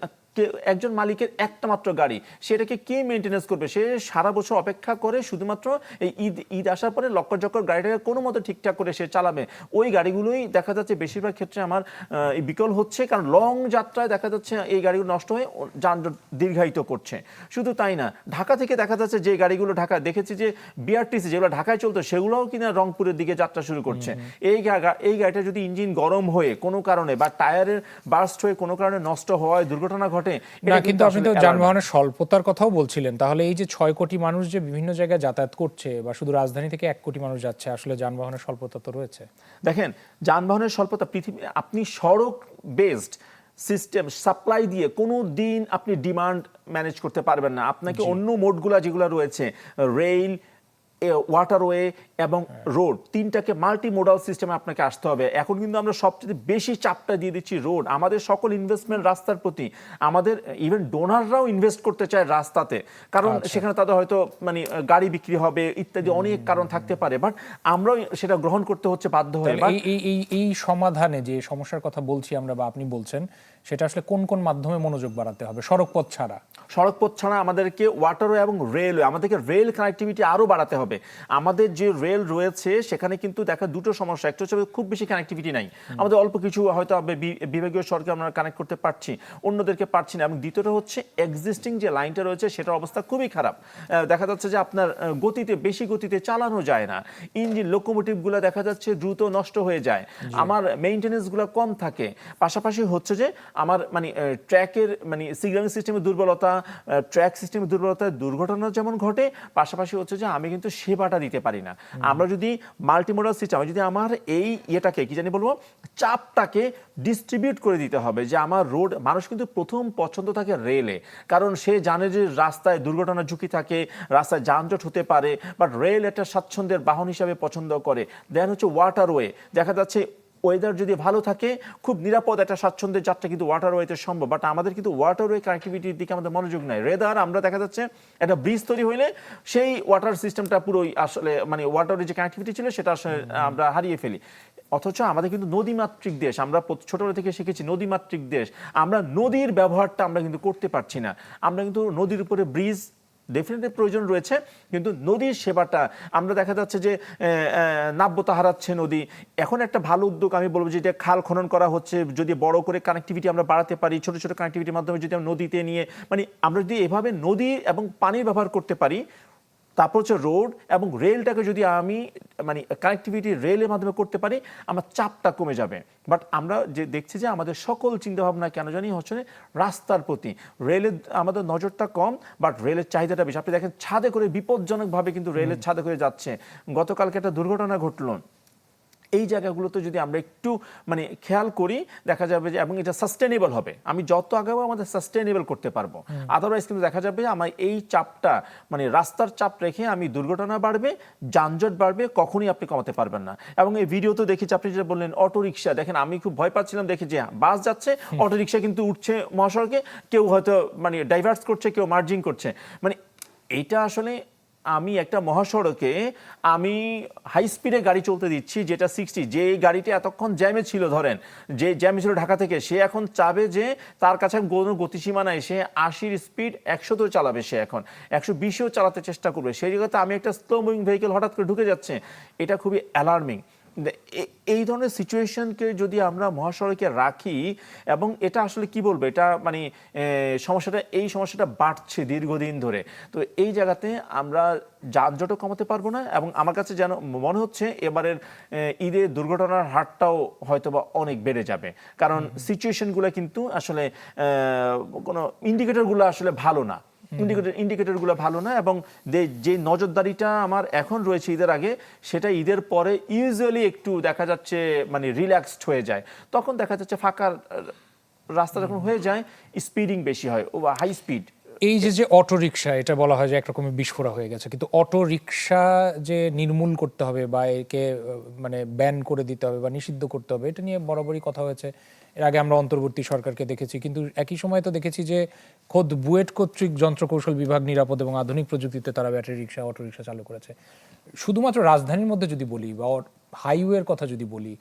একজন মালিকের একটা মাত্র গাড়ি, সেটাকে কে মেনটেনেন্স করবে? সে সারা বছর অপেক্ষা করে শুধুমাত্র এই ঈদ আসার পরে লক্কর গাড়িটাকে কোনো মতো ঠিকঠাক করে সে চালাবে। ওই গাড়িগুলোই দেখা যাচ্ছে বেশিরভাগ ক্ষেত্রে আমার বিকল হচ্ছে, কারণ লং যাত্রায় দেখা যাচ্ছে এই গাড়িগুলো নষ্ট হয়ে যানজট দীর্ঘায়িত করছে। শুধু তাই না, ঢাকা থেকে দেখা যাচ্ছে যে গাড়িগুলো ঢাকা দেখেছি যে বিআরটিসি যেগুলো ঢাকায় চলতো, সেগুলোও কিনা রংপুরের দিকে যাত্রা শুরু করছে। এই গাড়িটা যদি ইঞ্জিন গরম হয়ে কোনো কারণে বা টায়ারের বার্স্ট হয়ে কোনো কারণে নষ্ট হওয়ায় দুর্ঘটনা ঘটে, না, কিন্তু আপনি তো যানবাহনের স্বল্পতার কথাও বলছিলেন। তাহলে এই যে 6 কোটি মানুষ যে বিভিন্ন জায়গায় যাতায়াত করছে, বা শুধু রাজধানী থেকে 1 কোটি মানুষ যাচ্ছে, আসলে যানবাহনের স্বল্পতা তো রয়েছে। দেখেন যানবাহনের স্বল্পতা আপনি সড়ক বেসড সিস্টেম সাপ্লাই দিয়ে কোনো দিন আপনি ডিমান্ড ম্যানেজ করতে পারবেন না। আপনাকে অন্য মোডগুলা যেগুলো রয়েছে, রেল, ওয়াটারওয়ে এবং রোড, তিনটাকে মাল্টি মোডাল সিস্টেমে আপনাকে আসতে হবে। এখন কিন্তু আমরা সবচেয়ে বেশি চাপটা দিয়ে দিচ্ছি রোড। আমাদের সকল ইনভেস্টমেন্ট রাস্তার প্রতি, আমাদের ইভেন ডোনাররাও ইনভেস্ট করতে চায় রাস্তাতে, কারণ সেখানে তাদের হয়তো মানে গাড়ি বিক্রি হবে ইত্যাদি অনেক কারণ থাকতে পারে, বাট আমরাও সেটা গ্রহণ করতে হচ্ছে বাধ্য হয়ে। এই সমাধানে যে সমস্যার কথা বলছি আমরা, বা আপনি বলছেন, সেটা আসলে কোন কোন মাধ্যমে মনোযোগ বাড়াতে হবে সড়ক পথ ছাড়া? সড়ক পথ ছাড়া আমাদেরকে ওয়াটারওয়ে এবং রেলওয়ে, আমাদেরকে রেল কানেক্টিভিটি আরও বাড়াতে হবে। আমাদের যে রেল রয়েছে সেখানে কিন্তু দেখা দুটো সমস্যা, একটা হচ্ছে খুব বেশি কানেক্টিভিটি নাই, আমাদের অল্প কিছু হয়তো বিভাগীয় সড়কে আমরা কানেক্ট করতে পারছি, অন্যদেরকে পারছি না। এবং দ্বিতীয়টা হচ্ছে এক্সিস্টিং যে লাইনটা রয়েছে সেটার অবস্থা খুবই খারাপ। দেখা যাচ্ছে যে আপনার বেশি গতিতে চালানো যায় না, ইঞ্জিন লোকোমোটিভগুলো দেখা যাচ্ছে দ্রুত নষ্ট হয়ে যায়, আমার মেইনটেনেন্সগুলো কম থাকে। পাশাপাশি হচ্ছে যে আমার মানে ট্র্যাকের মানে সিগন্যালিং সিস্টেমের দুর্বলতা, ট্র্যাক সিস্টেমের দুর্বলতায় দুর্ঘটনা যেমন ঘটে, পাশাপাশি হচ্ছে যে আমি কিন্তু সেবাটা দিতে পারি না। আমরা যদি মাল্টিমোডাল সিস্টেম, যদি আমার এই ইয়েটাকে কি জানি বলবো, চাপটাকে ডিস্ট্রিবিউট করে দিতে হবে, যে আমার রোড, মানুষ কিন্তু প্রথম পছন্দ থাকে রেলে, কারণ সে জানে যে রাস্তায় দুর্ঘটনার ঝুঁকি থাকে, রাস্তায় যানজট হতে পারে, বাট রেল একটা স্বাচ্ছন্দ্যের বাহন হিসাবে পছন্দ করে। দেন হচ্ছে ওয়াটারওয়ে, দেখা যাচ্ছে ওয়েদার যদি ভালো থাকে খুব নিরাপদ একটা স্বাচ্ছন্দ্যের যাত্রা কিন্তু ওয়াটারওয়েতে সম্ভব, বাট আমাদের কিন্তু ওয়াটারওয়ে কানেক্টিভিটির দিকে আমাদের মনোযোগ নাই। রেদার আমরা দেখা যাচ্ছে একটা ব্রিজ তৈরি হইলে সেই ওয়াটার সিস্টেমটা পুরোই আসলে মানে ওয়াটারের যে কানেক্টিভিটি ছিল সেটা আসলে আমরা হারিয়ে ফেলি। অথচ আমাদের কিন্তু নদীমাতৃক দেশ, আমরা ছোটবেলা থেকে শিখেছি নদীমাতৃক দেশ, আমরা নদীর ব্যবহারটা আমরা কিন্তু করতে পারছি না। আমরা কিন্তু নদীর উপরে ব্রিজ ডেফিনেটলি প্রয়োজন রয়েছে, কিন্তু নদীর সেবাটা আমরা দেখা যাচ্ছে যে নাব্যতা হারাচ্ছে নদী। এখন একটা ভালো উদ্যোগ আমি বলবো, যেটা খাল খনন করা হচ্ছে, যদি বড় করে কানেক্টিভিটি আমরা বাড়াতে পারি, ছোট ছোট কানেক্টিভিটির মাধ্যমে যদি আমরা নদীতে নিয়ে মানে আমরা যদি এভাবে নদী এবং পানির ব্যবহার করতে পারি, তারপর হচ্ছে রোড এবং রেলটাকে যদি আমি মানে কানেক্টিভিটি রেলের মাধ্যমে করতে পারি, আমার চাপটা কমে যাবে। বাট আমরা যে দেখছি যে আমাদের সকল চিন্তাভাবনা কেন জানি হচ্ছে রাস্তার প্রতি, রেলের আমাদের নজরটা কম, বাট রেলের চাহিদাটা বেশি। আপনি দেখেন ছাদে করে বিপজ্জনকভাবে কিন্তু রেলের ছাদে করে যাচ্ছে। গতকালকে একটা দুর্ঘটনা ঘটলো। এই জায়গাগুলোতে যদি আমরা একটু মানে খেয়াল করি, দেখা যাবে যে এবং এটা সাস্টেনেবল হবে। আমি যত আগাবো আমাদের সাস্টেনেবল করতে পারবো। আদারওয়াইজ কিন্তু দেখা যাবে আমার এই চাপটা মানে রাস্তার চাপ রেখে আমি দুর্ঘটনা বাড়বে, যানজট বাড়বে, কখনোই আপনি কমাতে পারবেন না। এবং এই ভিডিওতে দেখেছি আপনি যেটা বললেন অটো রিক্সা, দেখেন আমি খুব ভয় পাচ্ছিলাম দেখে যে বাস যাচ্ছে, অটো রিক্সা কিন্তু উঠছে মহাসড়কে, কেউ হয়তো মানে ডাইভার্স করছে, কেউ মার্জিং করছে। মানে এইটা আসলে আমি একটা মহাসড়কে আমি হাই স্পিডে গাড়ি চলতে দিচ্ছি যেটা 60, যে গাড়িটা এতক্ষণ জ্যামে ছিল, ধরেন যে জ্যামে ছিল ঢাকা থেকে, সে এখন চাবে যে তার কাছে কোনো গতিসীমা নাই, সে 80 স্পিড 100 চালাবে, সে এখন 120ও চালাতে চেষ্টা করবে। সেই জায়গাতে আমি একটা স্লো মুভিং ভেহিকেল হঠাৎ করে ঢুকে যাচ্ছে, এটা খুবই অ্যালার্মিং। এই ধরনের সিচুয়েশনকে যদি আমরা মহাসড়কে রাখি, এবং এটা আসলে কি বলবো, এটা মানে এই সমস্যাটা বাড়ছে দীর্ঘদিন ধরে। তো এই জায়গাতে আমরা যানজটও কমাতে পারবো না, এবং আমার কাছে যেন মনে হচ্ছে এবারের ঈদের দুর্ঘটনার হারটাও হয়তোবা অনেক বেড়ে যাবে। কারণ সিচুয়েশনগুলো কিন্তু আসলে কোনো ইন্ডিকেটরগুলো আসলে ভালো না, ইন্ডিকেটরগুলো ভালো না। এবং যে নজরদারিটা আমার এখন রয়েছে ঈদের আগে, সেটা ঈদের পরে ইউজুয়ালি একটু দেখা যাচ্ছে মানে রিল্যাক্সড হয়ে যায়। তখন দেখা যাচ্ছে ফাঁকা রাস্তা যখন হয়ে যায়, স্পিডিং বেশি হয়, ও হাই স্পিড। এই যে অটো রিক্সা, এটা বলা হয় যে একরকমের বিস্ফোরা হয়ে গেছে, কিন্তু অটো রিক্সা যে নির্মূল করতে হবে বা একে মানে ব্যান করে দিতে হবে বা নিষিদ্ধ করতে হবে, এটা নিয়ে বরাবরই কথা হয়েছে। এর আগে আমরা অন্তর্বর্তী সরকারকে দেখেছি, কিন্তু একই সময় তো দেখেছি যে খোদ বুয়েট কর্তৃক যন্ত্রকৌশল বিভাগ নিরাপদ এবং আধুনিক প্রযুক্তিতে তারা ব্যাটারি রিক্সা, অটো রিক্সা চালু করেছে। শুধুমাত্র রাজধানীর মধ্যে যদি বলি বা হাইওয়ের কথা যদি বলি,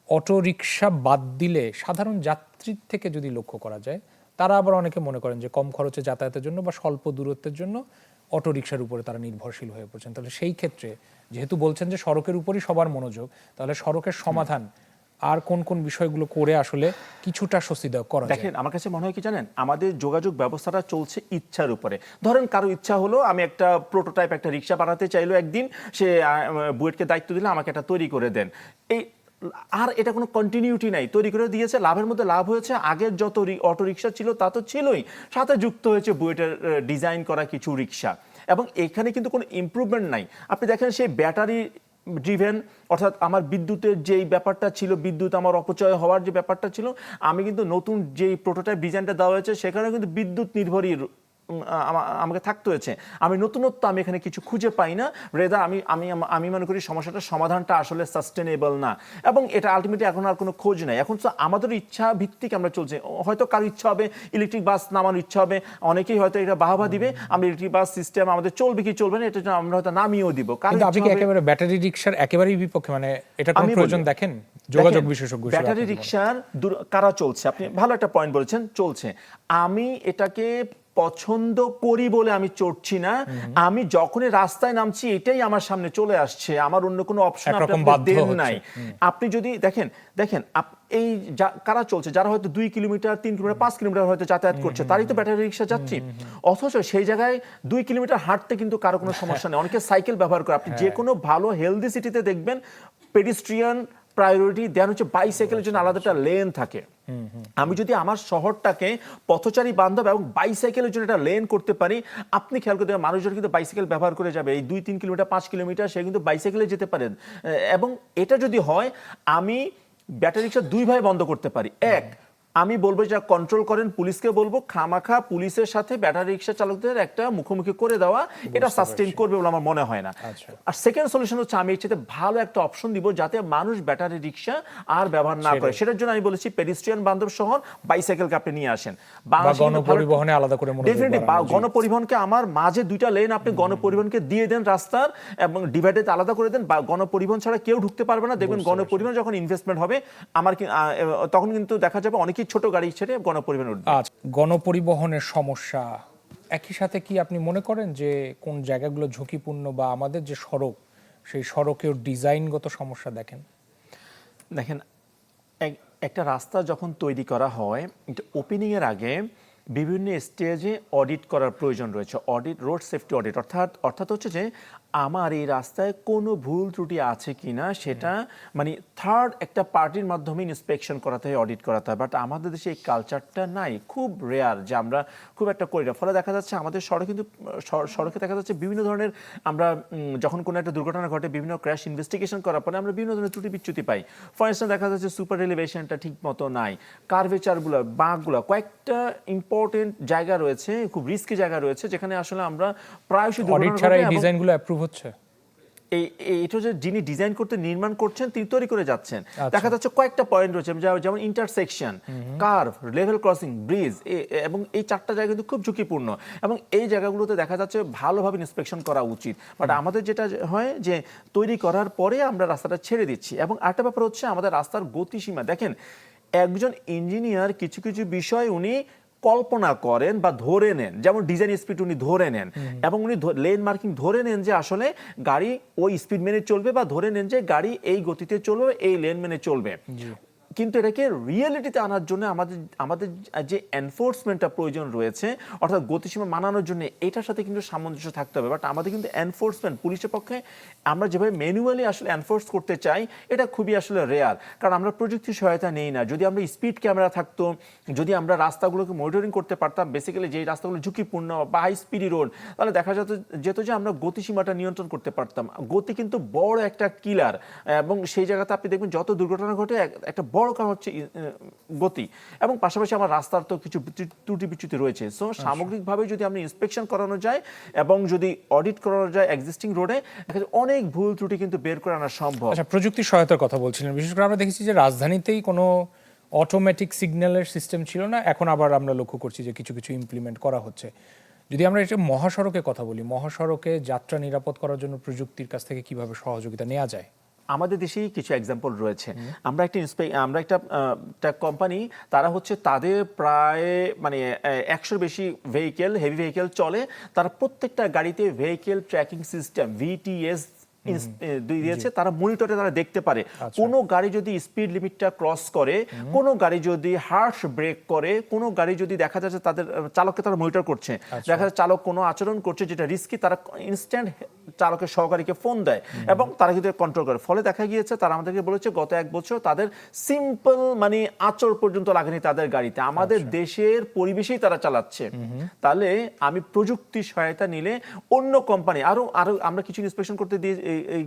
অটো রিক্সা বাদ দিলে সাধারণ যাত্রীর থেকে যদি লক্ষ্য করা যায়, তারা আবার অনেকে মনে করেন যে কম খরচে যাতায়াতের জন্য বা স্বল্প দূরত্বের জন্য অটো রিক্সার উপরে তারা নির্ভরশীল হয়ে পড়ছেন। তাহলে সেই ক্ষেত্রে যেহেতু বলছেন যে সড়কের উপরই সবার মনোযোগ, তাহলে সড়কের সমাধান আর কোন কোন বিষয়গুলো করে আসলে কিছুটা স্বস্তিদায়ক করা যায়? দেখেন, আমার কাছে মনে হয় কি জানেন, আমাদের যোগাযোগ ব্যবস্থাটা চলছে ইচ্ছার উপরে। ধরেন কারো ইচ্ছা হলো আমি একটা প্রোটোটাইপ একটা রিক্সা বানাতে চাইলো, একদিন সে বুয়েটকে দায়িত্ব দিলে আমাকে একটা তৈরি করে দেন। আর এটা কোনো কন্টিনিউটি নাই, তৈরি করে দিয়েছে, লাভের মধ্যে লাভ হয়েছে। আগের যত অটো রিক্সা ছিল তা তো ছিলই, সাথে যুক্ত হয়েছে বুয়েটের ডিজাইন করা কিছু রিক্সা। এবং এখানে কিন্তু কোনো ইমপ্রুভমেন্ট নাই। আপনি দেখেন সেই ব্যাটারি ড্রিভেন, অর্থাৎ আমার বিদ্যুতের যেই ব্যাপারটা ছিল, বিদ্যুৎ আমার অপচয় হওয়ার যে ব্যাপারটা ছিল, আমি কিন্তু নতুন যেই প্রোটোটাইপ ডিজাইনটা দেওয়া হয়েছে সেখানে কিন্তু বিদ্যুৎ নির্ভরই আমাকে থাকতে হয়েছে। আমি নতুনত্ব আমি এখানে কিছু খুঁজে পাই না। রেদা আমি মনে করি সমস্যাটার সমাধানটা আসলে সাস্টেনেবল না, এবং এটা আলটিমেটলি এখন আর কোনো খোঁজ নাই। এখন তো আমাদের ইচ্ছা ভিত্তিক আমরা চলছে। হয়তো কারো ইচ্ছা হবে ইলেকট্রিক বাস নামানোর ইচ্ছা হবে, অনেকেই হয়তো এটা বাহবা দিবে, আমরা ইলেকট্রিক বাস সিস্টেম আমাদের চলবে কি চলবে না এটা আমরা হয়তো নামিয়েও দিব। কিন্তু আপনি কি একেবারে ব্যাটারি রিকশার একেবারেই বিপক্ষে? মানে এটা কোন প্রয়োজন দেখেন যোগাযোগ বিশেষজ্ঞ? ব্যাটারি রিকশার কারা চলছে, আপনি ভালো একটা পয়েন্ট বলেছেন, চলছে। আমি এটাকে পছন্দ করি বলে আমি চড়ছি না, আমি যখনই রাস্তায় নামছি এটাই আমার সামনে চলে আসছে, আমার অন্য কোনো অপশন দেন নাই। আপনি যদি দেখেন এই কারা চলছে, যারা হয়তো 2 কিলোমিটার 3 কিলোমিটার 5 কিলোমিটার হয়তো যাতায়াত করছে, তারই তো ব্যাটারি রিক্সা যাচ্ছি। অথচ সেই জায়গায় 2 কিলোমিটার হাঁটতে কিন্তু কারো কোনো সমস্যা নেই, অনেকে সাইকেল ব্যবহার করে। আপনি যে কোনো ভালো হেলদি সিটিতে দেখবেন পেডিস্ট্রিয়ান প্রায়োরিটি দেন হচ্ছে, বাইসাইকেলের জন্য আলাদা একটা লেন থাকে। আমি যদি আমার শহরটাকে পথচারী বান্ধব এবং বাইসাইকেলের জন্য একটা লেন করতে পারি, আপনি খেয়াল করতে পারেন মানুষজন কিন্তু বাইসাইকেল ব্যবহার করে যাবে, এই 2-3 কিলোমিটার 5 কিলোমিটার সে কিন্তু বাইসাইকেলে যেতে পারেন। এবং এটা যদি হয়, আমি ব্যাটারি রিক্সা 2 ভাবে বন্ধ করতে পারি। এক, আমি বলবো যা কন্ট্রোল করেন পুলিশকে বলবো খামাখা পুলিশের সাথে ব্যাটারি রিক্সা চালকদের একটা মুখোমুখি করে দেওয়া, এটা সাস্টেইন করবে বলে আমার মনে হয় না। আর সেকেন্ড সলিউশন হচ্ছে আমি এর সাথে ভালো একটা অপশন দিব যাতে মানুষ ব্যাটারি রিক্সা আর ব্যবহার না করে। সেটার জন্য আমি বলেছি পেডিস্ট্রিয়ান বান্ধব শহর বাইসাইকেলকে আপনি নিয়ে আসেন, গণপরিবহনে আলাদা করে ডেফিনেটলি গণপরিবহনকে আমার মাঝে 2টা লেন আপনি গণপরিবহনকে দিয়ে দেন রাস্তার, এবং ডিভাইডেড আলাদা করে দেন। গণপরিবহন ছাড়া কেউ ঢুকতে পারবে না। দেখবেন গণপরিবহন যখন ইনভেস্টমেন্ট হবে তখন কিন্তু দেখা যাবে অনেকেই ছোট গাড়ি ছেড়ে গণপরিবহন উঠবে। গণপরিবহনের সমস্যা একই সাথে কি আপনি মনে করেন যে কোন জায়গাগুলো ঝুঁকিপূর্ণ বা আমাদের যে সড়ক সেই সড়কেও ডিজাইনগত সমস্যা দেখেন? একটা রাস্তা যখন তৈরি করা হয়, ওপেনিং এর আগে বিভিন্ন স্টেজে অডিট করার প্রয়োজন রয়েছে। অডিট, রোড সেফটি অডিট, অর্থাৎ হচ্ছে যে আমার এই রাস্তায় কোনো ভুল ত্রুটি আছে কিনা সেটা মানে থার্ড একটা পার্টির মাধ্যমে ইন্সপেকশন করাতে হয়, অডিট করাতে হয়। বাট আমাদের দেশে এই কালচারটা নাই, খুব রেয়ার যে আমরা খুব একটা করি না। ফলে দেখা যাচ্ছে আমাদের সড়কে দেখা যাচ্ছে বিভিন্ন ধরনের আমরা যখন কোনো একটা দুর্ঘটনা ঘটে বিভিন্ন ক্র্যাশ ইনভেস্টিগেশন করার পরে আমরা বিভিন্ন ধরনের ত্রুটি বিচ্যুতি পাই। ফর ইনস্ট্যান্স দেখা যাচ্ছে সুপার এলিভেশনটা ঠিক মতো নাই, কার্ভেচারগুলো, বাঁকগুলো, কয়েকটা ইম্পর্টেন্ট জায়গা রয়েছে, খুব রিস্কি জায়গা রয়েছে যেখানে আসলে আমরা প্রায়শই অডিট ছাড়া এই ডিজাইনগুলো অ্যাপ্রুভ হচ্ছে। এটা যে যিনি ডিজাইন করতে নির্মাণ করছেন তিনি তৈরি করে যাচ্ছেন। দেখা যাচ্ছে কয়েকটা পয়েন্ট রয়েছে যেমন intersection, curve, level crossing, bridge, এবং এই চারটা জায়গা কিন্তু খুব ঝুঁকিপূর্ণ এবং এই জায়গাগুলোতে দেখা যাচ্ছে ভালোভাবে ইন্সপেকশন করা উচিত। বাট আমাদের যেটা হয় যে তৈরি করার পরে আমরা রাস্তাটা ছেড়ে দিচ্ছি। এবং আরেকটা ব্যাপার হচ্ছে আমাদের রাস্তার গতিসীমা। দেখেন, একজন ইঞ্জিনিয়ার কিছু কিছু বিষয় উনি কল্পনা করেন বা ধরে নেন, যেমন ডিজাইন স্পিড উনি ধরে নেন এবং উনি লেন মার্কিং ধরে নেন যে আসলে গাড়ি ওই স্পিড মেনে চলবে, বা ধরে নেন যে গাড়ি এই গতিতে চলবে, এই লেন মেনে চলবে। কিন্তু এটাকে রিয়েলিটিতে আনার জন্য আমাদের যে এনফোর্সমেন্টটা প্রয়োজন রয়েছে, অর্থাৎ গতিসীমা মানানোর জন্য এটার সাথে কিন্তু সামঞ্জস্য থাকতে হবে। বাট আমাদের কিন্তু এনফোর্সমেন্ট পুলিশের পক্ষে আমরা যেভাবে ম্যানুয়ালি আসলে এনফোর্স করতে চাই এটা খুবই আসলে রেয়ার, কারণ আমরা প্রযুক্তির সহায়তা নেই না। যদি আমরা স্পিড ক্যামেরা থাকতো, যদি আমরা রাস্তাগুলোকে মনিটরিং করতে পারতাম, বেসিক্যালি যে রাস্তাগুলো ঝুঁকিপূর্ণ বা হাই স্পিডি রোড, তাহলে দেখা যেত যে আমরা গতিসীমাটা নিয়ন্ত্রণ করতে পারতাম। গতি কিন্তু বড় একটা কিলার এবং সেই জায়গাতে আপনি দেখবেন যত দুর্ঘটনা ঘটে একটা বড় কারণ হচ্ছে গতি। এবং পাশাপাশি আমার রাস্তার তো কিছু ত্রুটি বিচ্যুতি রয়েছে। সো সামগ্রিকভাবে যদি আমরা ইন্সপেকশন করানো যায় এবং যদি অডিট করানো যায় এক্সিস্টিং রোডে, অনেক ভুল ত্রুটি কিন্তু বের করে আনা সম্ভব। আচ্ছা, প্রযুক্তির সহায়তার কথা বলছিলেন। বিশেষ করে আমরা দেখেছি যে রাজধানীতেই কোনো অটোমেটিক সিগন্যালের সিস্টেম ছিল না, এখন আবার আমরা লক্ষ্য করছি যে কিছু কিছু ইমপ্লিমেন্ট করা হচ্ছে। যদি আমরা এটা মহাসড়কে কথা বলি, মহাসড়কে যাত্রা নিরাপদ করার জন্য প্রযুক্তির কাছ থেকে কিভাবে সহযোগিতা নেওয়া যায়? আমাদের দেশেই কিছু এক্সাম্পল রয়েছে। আমরা একটা কোম্পানি, তারা হচ্ছে তাদের প্রায় মানে 100 বেশি ভেহিকেল, হেভি ভেহিকেল চলে, তারা প্রত্যেকটা গাড়িতে ভেহিকেল ট্র্যাকিং সিস্টেম VTS দিয়েছে। তারা মনিটরে তারা দেখতে পারে কোনো গাড়ি যদি স্পিড লিমিটটা ক্রস করে, কোনো গাড়ি যদি হার্শ ব্রেক করে, কোনো গাড়ি যদি দেখা যাচ্ছে তাদের চালককে তারা মনিটর করছে, দেখা যাচ্ছে চালক কোনো আচরণ করছে যেটা রিস্কি, তারা ইনস্ট্যান্ট চালকের সহকারীকে ফোন দেয় এবং তারা কিন্তু কন্ট্রোল করে। ফলে দেখা গিয়েছে তারা আমাদেরকে বলেছে গত 1 বছর তাদের সিম্পল মানে আচর পর্যন্ত লাগেনি তাদের গাড়িতে, আমাদের দেশের পরিবেশেই তারা চালাচ্ছে। তাহলে আমি প্রযুক্তির সহায়তা নিলে অন্য কোম্পানি আরো আমরা কিছু ইন্সপেকশন করতে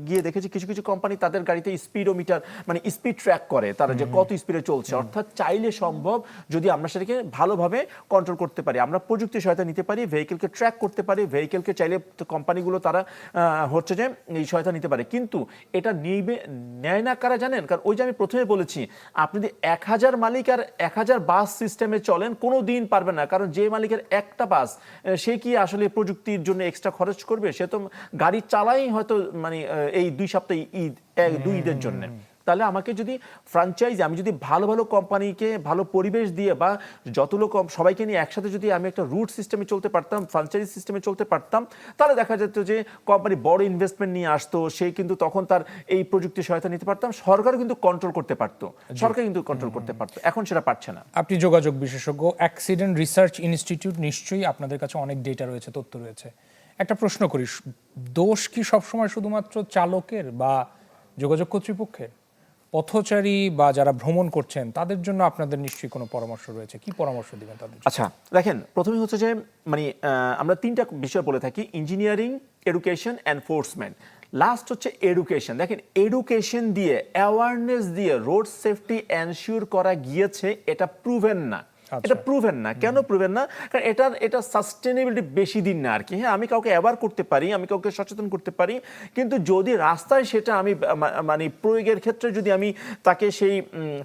গিয়ে দেখেছি কিছু কিছু কোম্পানি তাদের গাড়িতে স্পিডোমিটার মানে স্পিড ট্র্যাক করে, তারা যে কত স্পিডে চলছে। অর্থাৎ চাইলে সম্ভব যদি আমরা সেটাকে ভালোভাবে কন্ট্রোল করতে পারি, আমরা প্রযুক্তির সহায়তা নিতে পারি, ভেহিকেলকে ট্র্যাক করতে পারি, ভেহিকেলকে চাইলে কোম্পানিগুলো তারা হচ্ছে যে এই সহায়তা নিতে পারে। কিন্তু এটা নেয় না কারা জানেন? কারণ ওই যে আমি প্রথমে বলেছি, আপনি যদি 1000 মালিক আর 1000 বাস সিস্টেমে চলেন কোনো দিন পারবেন না, কারণ যে মালিকের একটা বাস, সে কি আসলে প্রযুক্তির জন্য এক্সট্রা খরচ করবে? সে তো গাড়ি চালাই হয়তো মানে এই 2 সপ্তাহে ঈদ, 2 ঈদের জন্য। তাহলে আমাকে যদি ফ্র্যাঞ্চাইজি, আমি যদি ভালো ভালো কোম্পানিকে ভালো পরিবেশ দিয়ে বা যতগুলো সবাইকে নিয়ে একসাথে যদি আমি একটা রুট সিস্টেমে চলতে পারতাম, ফ্র্যাঞ্চাইজি সিস্টেমে চলতে পারতাম, তাহলে দেখা যেত যে কোম্পানি বড় ইনভেস্টমেন্ট নিয়ে আসতো, সে কিন্তু তখন তার এই প্রযুক্তির সহায়তা নিতে পারতাম, সরকারও কিন্তু কন্ট্রোল করতে পারতো, সরকার কিন্তু কন্ট্রোল করতে পারতো, এখন সেটা পারছে না। আপনি যোগাযোগ বিশেষজ্ঞ, অ্যাক্সিডেন্ট রিসার্চ ইনস্টিটিউট, নিশ্চয়ই আপনাদের কাছে অনেক ডেটা রয়েছে, তথ্য রয়েছে। একটা প্রশ্ন করি, দোষ কি সবসময় শুধুমাত্র চালকের বা যোগাযোগ কর্তৃপক্ষের? পথচারী বা যারা ভ্রমণ করছেন তাদের জন্য আপনাদের নিশ্চয়ই কোনো পরামর্শ রয়েছে, কি পরামর্শ দিবেন তাদের? আচ্ছা দেখেন, প্রথমে হচ্ছে যে মানে আমরা 3টা বিষয় বলে থাকি, ইঞ্জিনিয়ারিং, এডুকেশন, এনফোর্সমেন্ট। লাস্ট হচ্ছে এডুকেশন। দেখেন, এডুকেশন দিয়ে, অ্যাওয়ারনেস দিয়ে রোড সেফটি এনশিওর করা গিয়েছে, এটা প্রুভেন না। এটা প্রুভেন না। কেন প্রুভেন না? কারণ এটা সাস্টেনেবিলিটি বেশি দিন না আর কি। হ্যাঁ, আমি কাউকে অ্যাওয়ার করতে পারি, আমি কাউকে সচেতন করতে পারি, কিন্তু যদি রাস্তায় সেটা আমি মানে প্রয়োগের ক্ষেত্রে যদি আমি তাকে সেই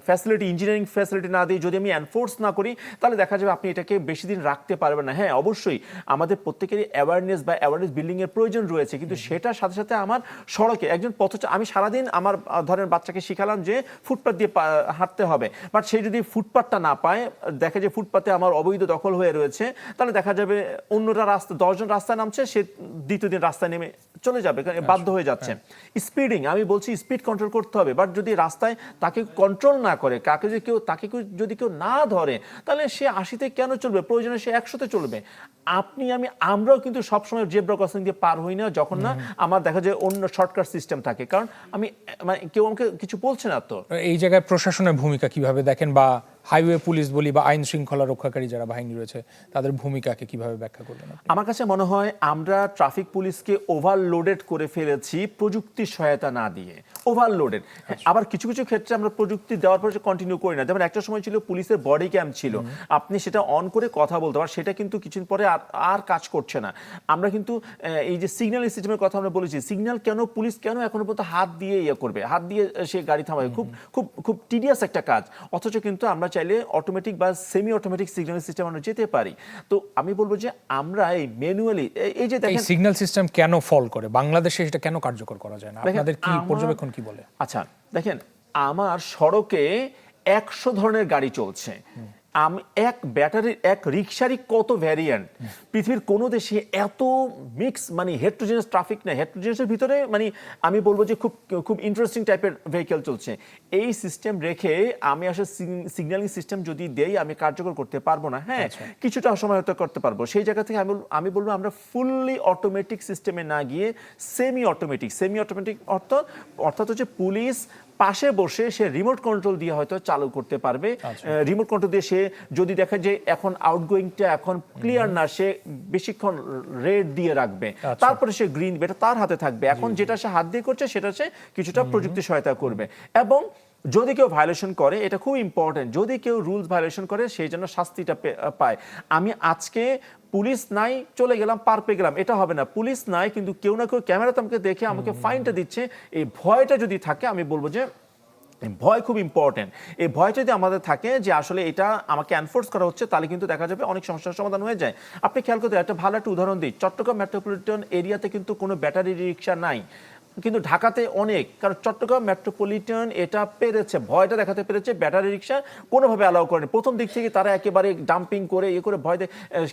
ফ্যাসিলিটি, ইঞ্জিনিয়ারিং ফ্যাসিলিটি না দিই, যদি আমি এনফোর্স না করি, তাহলে দেখা যাবে আপনি এটাকে বেশি দিন রাখতে পারবেন না। হ্যাঁ, অবশ্যই আমাদের প্রত্যেকেরই অ্যাওয়ারনেস বা অ্যাওয়ারনেস বিল্ডিংয়ের প্রয়োজন রয়েছে, কিন্তু সেটার সাথে সাথে আমার সড়কে একজন আমি সারাদিন আমার ধরেন বাচ্চাকে শিখালাম যে ফুটপাথ দিয়ে হাঁটতে হবে, বাট সে যদি ফুটপাথটা না পায়, দেখা দেখা যায় ফুটপাতে আমার অবৈধ দখল হয়ে রয়েছে, তাহলে দেখা যাবে অন্যরা রাস্তা 10 জন রাস্তায় নামছে, সে দ্বিতীয় দিন রাস্তায় নেমে চলে যাবে, বাধ্য হয়ে যাচ্ছে। স্পিডিং, আমি বলছি স্পিড কন্ট্রোল করতে হবে, বাট যদি রাস্তায় তাকে কন্ট্রোল না করে, তাকে যদি কেউ না ধরে, তাহলে সে 80-তে কেন চলবে, প্রয়োজনে সে 100-তে চলবে। আমরাও কিন্তু সবসময় জেব্রা ক্রসিং দিয়ে পার হই না, যখন না আমার দেখা যায় অন্য শর্টকাট সিস্টেম থাকে, কারণ আমি মানে কেউ আমাকে কিছু বলছে না। তো এই জায়গায় প্রশাসনের ভূমিকা কিভাবে দেখেন, বা হাইওয়ে পুলিশ বলি বা আইন শৃঙ্খলা রক্ষাকারী যারা বাহিনী রয়েছে তাদের ভূমিকাকে কিভাবে ব্যাখ্যা করবেন আপনি? আমার কাছে মনে হয় আমরা ট্রাফিক পুলিশকে ওভারলোডেড করে ফেলেছি প্রযুক্তির সহায়তা না দিয়ে, ওভারলোডেড। আবার কিছু কিছু ক্ষেত্রে আমরা প্রযুক্তি দেওয়ার পর কন্টিনিউ করি না। যেমন একটা সময় ছিল পুলিশের বডি ক্যাম ছিল, আপনি সেটা অন করে কথা বলতে পারেন, সেটা কিন্তু কিছুদিন পরে আর কাজ করছে না। আমরা কিন্তু এই যে সিগন্যাল সিস্টেমের কথা আমরা বলেছি, সিগন্যাল কেন পুলিশ কেন এখনো পর্যন্ত হাত দিয়ে করবে, হাত দিয়ে সে গাড়ি থামাবে, খুব খুব খুব টিডিয়াস একটা কাজ। অথচ কিন্তু আমরা চাইলে অটোমেটিক বা সেমি অটোমেটিক সিগন্যাল সিস্টেম আমরা যেতে পারি। তো আমি বলবো যে আমরা এই ম্যানুয়ালি এই যে দেখেন সিগন্যাল সিস্টেম কেন ফল করে, বাংলাদেশে এটা কেন কার্যকর করা যায় না, আপনাদের কি পর্যবেক্ষণ কি বলে? আচ্ছা দেখেন, আমার সড়কে 100 ধরনের গাড়ি চলছে, আমি এক ব্যাটারির এক রিক্সারই কত ভ্যারিয়েন্ট। পৃথিবীর কোনো দেশে এত মিক্স মানে হেট্রোজেনাস ট্রাফিক নেই। হেট্রোজেনাসের ভিতরে মানে আমি বলবো যে খুব খুব ইন্টারেস্টিং টাইপের ভেহিকেল চলছে। এই সিস্টেম রেখে আমি আসলে সিগন্যালিং সিস্টেম যদি দেই আমি কার্যকর করতে পারবো না। হ্যাঁ, কিছুটা সময় হয়তো করতে পারবো। সেই জায়গা থেকে আমি বলবো আমরা ফুললি অটোমেটিক সিস্টেমে না গিয়ে সেমি অটোমেটিক অর্থাৎ হচ্ছে পুলিশ পাশে বসে সে রিমোট কন্ট্রোল দিয়ে হয়তো চালু করতে পারবে। রিমোট কন্ট্রোল দিয়ে সে যদি দেখে যে এখন আউটগোয়িংটা এখন ক্লিয়ার না, সে বেশিক্ষণ রেড দিয়ে রাখবে, তারপরে সে গ্রিন, এটা তার হাতে থাকবে। এখন যেটা সে হাত দিয়ে করছে সেটা সে কিছুটা প্রযুক্তি সহায়তা করবে। এবং যদি কেউ ভায়োলেশন করে, এটা খুব ইম্পর্টেন্ট, যদি কেউ রুলস ভায়োলেশন করে সেই জন্য শাস্তিটা পায়। আমি আজকে পুলিশ নাই চলে গেলাম পার পেয়ে গেলাম, এটা হবে না। পুলিশ নাই কিন্তু কেউ না কেউ ক্যামেরাতে আমাকে দেখে আমাকে ফাইনটা দিচ্ছে, এই ভয়টা যদি থাকে আমি বলবো যে ভয় খুব ইম্পর্টেন্ট। এই ভয়টা যদি আমাদের থাকে যে আসলে এটা আমাকে এনফোর্স করা হচ্ছে, তাহলে কিন্তু দেখা যাবে অনেক সমস্যার সমাধান হয়ে যায়। আপনি খেয়াল করতে একটা ভালো একটা উদাহরণ দিই, চট্টগ্রাম মেট্রোপলিটন এরিয়াতে কিন্তু কোনো ব্যাটারি রিক্সা নাই, কিন্তু ঢাকাতে অনেক। কারণ চট্টগ্রাম মেট্রোপলিটন এটা পেরেছে, ভয়টা দেখাতে পেরেছে, ব্যাটারি রিক্সা কোনোভাবে অ্যালাউ করেনি। প্রথম দিক থেকে তারা একেবারে ডাম্পিং করে করে ভয়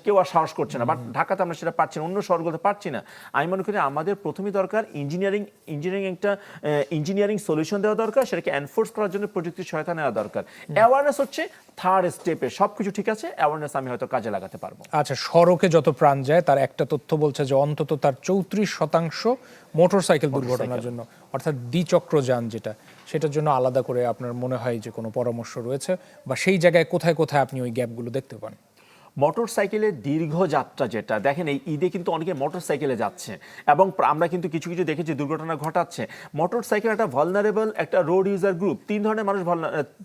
কেউ আর সাহস করছে না। বাট ঢাকাতে আমরা সেটা পারছি না, অন্য শহরগুলোতে পারছি না। আমি মনে করি আমাদের প্রথমেই দরকার ইঞ্জিনিয়ারিং সলিউশন দেওয়া দরকার, সেটাকে এনফোর্স করার জন্য প্রযুক্তির সহায়তা নেওয়া দরকার। অ্যাওয়ারনেস হচ্ছে থার্ড স্টেপে, সবকিছু ঠিক আছে, অ্যাওয়ারনেস আমি হয়তো কাজে লাগাতে পারবো। আচ্ছা, সড়কে যত প্রাণ যায় তার একটা তথ্য বলছে যে অন্তত তার 34% মোটরসাইকেল দুর্ঘটনার জন্য, অর্থাৎ দ্বিচক্রযান যেটা, সেটার জন্য আলাদা করে আপনার মনে হয় যে কোনো পরামর্শ রয়েছে, বা সেই জায়গায় কোথায় কোথায় আপনি ওই গ্যাপগুলো দেখতে পান? মোটরসাইকেলের দীর্ঘ যাত্রা যেটা দেখেন, এই ঈদে কিন্তু অনেকে মোটরসাইকেলে যাচ্ছে এবং আমরা কিন্তু কিছু কিছু দেখেছি দুর্ঘটনা ঘটাচ্ছে। মোটরসাইকেল একটা ভালনারেবল একটা রোড ইউজার গ্রুপ।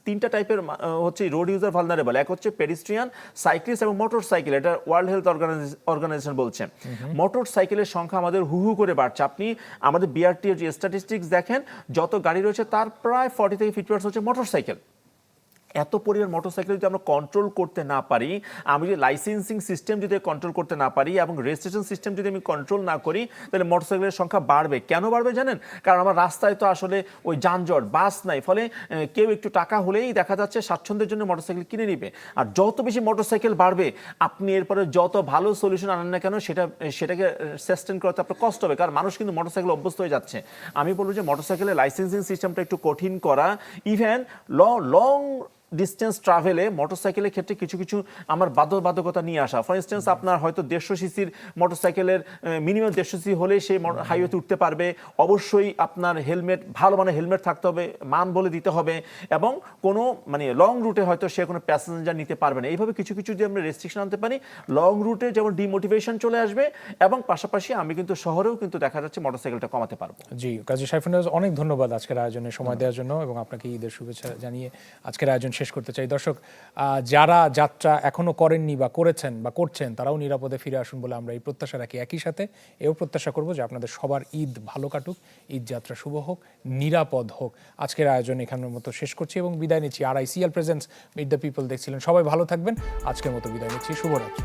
তিনটা টাইপের হচ্ছে রোড ইউজার ভালনারেবল। এক হচ্ছে পেডিস্ট্রিয়ান, সাইক্লিস্ট এবং মোটরসাইকেল। এটা ওয়ার্ল্ড হেলথ অর্গানাইজেশন বলছে। মোটরসাইকেলের সংখ্যা আমাদের হু করে বাড়ছে। আপনি আমাদের বিআরটি এর যে স্ট্যাটিস্টিক্স দেখেন, যত গাড়ি রয়েছে তার প্রায় 40 থেকে 50% হচ্ছে মোটরসাইকেল। এত পরিমাণ মোটরসাইকেল যদি আমরা কন্ট্রোল করতে না পারি, আমি যদি লাইসেন্সিং সিস্টেম যদি কন্ট্রোল করতে না পারি এবং রেজিস্ট্রেশন সিস্টেম যদি আমি কন্ট্রোল না করি, তাহলে মোটরসাইকেলের সংখ্যা বাড়বে। কেন বাড়বে জানেন? কারণ আমার রাস্তায় তো আসলে ওই যানজট, বাস নাই, ফলে কেউ একটু টাকা হলেই দেখা যাচ্ছে স্বাচ্ছন্দ্যের জন্য মোটরসাইকেল কিনে নিবে। আর যত বেশি মোটরসাইকেল বাড়বে, আপনি এরপরে যত ভালো সলিউশন আনেন না কেন, সেটাকে সাস্টেন করতে আপনার কষ্ট হবে, কারণ মানুষ কিন্তু মোটরসাইকেল অভ্যস্ত হয়ে যাচ্ছে। আমি বলবো যে মোটরসাইকেলের লাইসেন্সিং সিস্টেমটা একটু কঠিন করা, ইভেন লং ডিস্টেন্স ট্রাভেলে মোটরসাইকেলের ক্ষেত্রে কিছু কিছু আমার বাধ্যবাধকতা নিয়ে আসা। ফর ইনস্টেন্স, আপনার হয়তো 150 সিসির মোটরসাইকেলের মিনিমাম 150 সিসি হলে সে হাইওয়েতে উঠতে পারবে। অবশ্যই আপনার হেলমেট, ভালো মানের হেলমেট থাকতে হবে, মান বলে দিতে হবে, এবং কোনো মানে লং রুটে হয়তো সে কোনো প্যাসেঞ্জার নিতে পারবে না। এইভাবে কিছু কিছু যদি আমরা রেস্ট্রিকশন আনতে পারি, লং রুটে যেমন ডিমোটিভেশন চলে আসবে, এবং পাশাপাশি আমি কিন্তু শহরেও কিন্তু দেখা যাচ্ছে মোটরসাইকেলটা কমাতে পারবো। জি, কাজী সাইফুল, অনেক ধন্যবাদ আজকের আয়োজনে সময় দেওয়ার জন্য, এবং আপনাকে ঈদের শুভেচ্ছা জানিয়ে আজকের আয়োজন শেষ করতে চাই। দর্শক, যারা যাত্রা এখনো করেননি বা করেছেন বা করছেন, তারাও নিরাপদে ফিরে আসুন বলে আমরা এই প্রত্যাশা রাখি। একই সাথে এও প্রত্যাশা করব যে আপনাদের সবার ঈদ ভালো কাটুক, ঈদ যাত্রা শুভ হোক, নিরাপদ হোক। আজকের আয়োজন এখানের মতো শেষ করছি এবং বিদায় নিচ্ছি। RICL presents meet the people দেখছিলেন, সবাই ভালো থাকবেন। আজকের মতো বিদায় নিচ্ছি, শুভরাত্রি।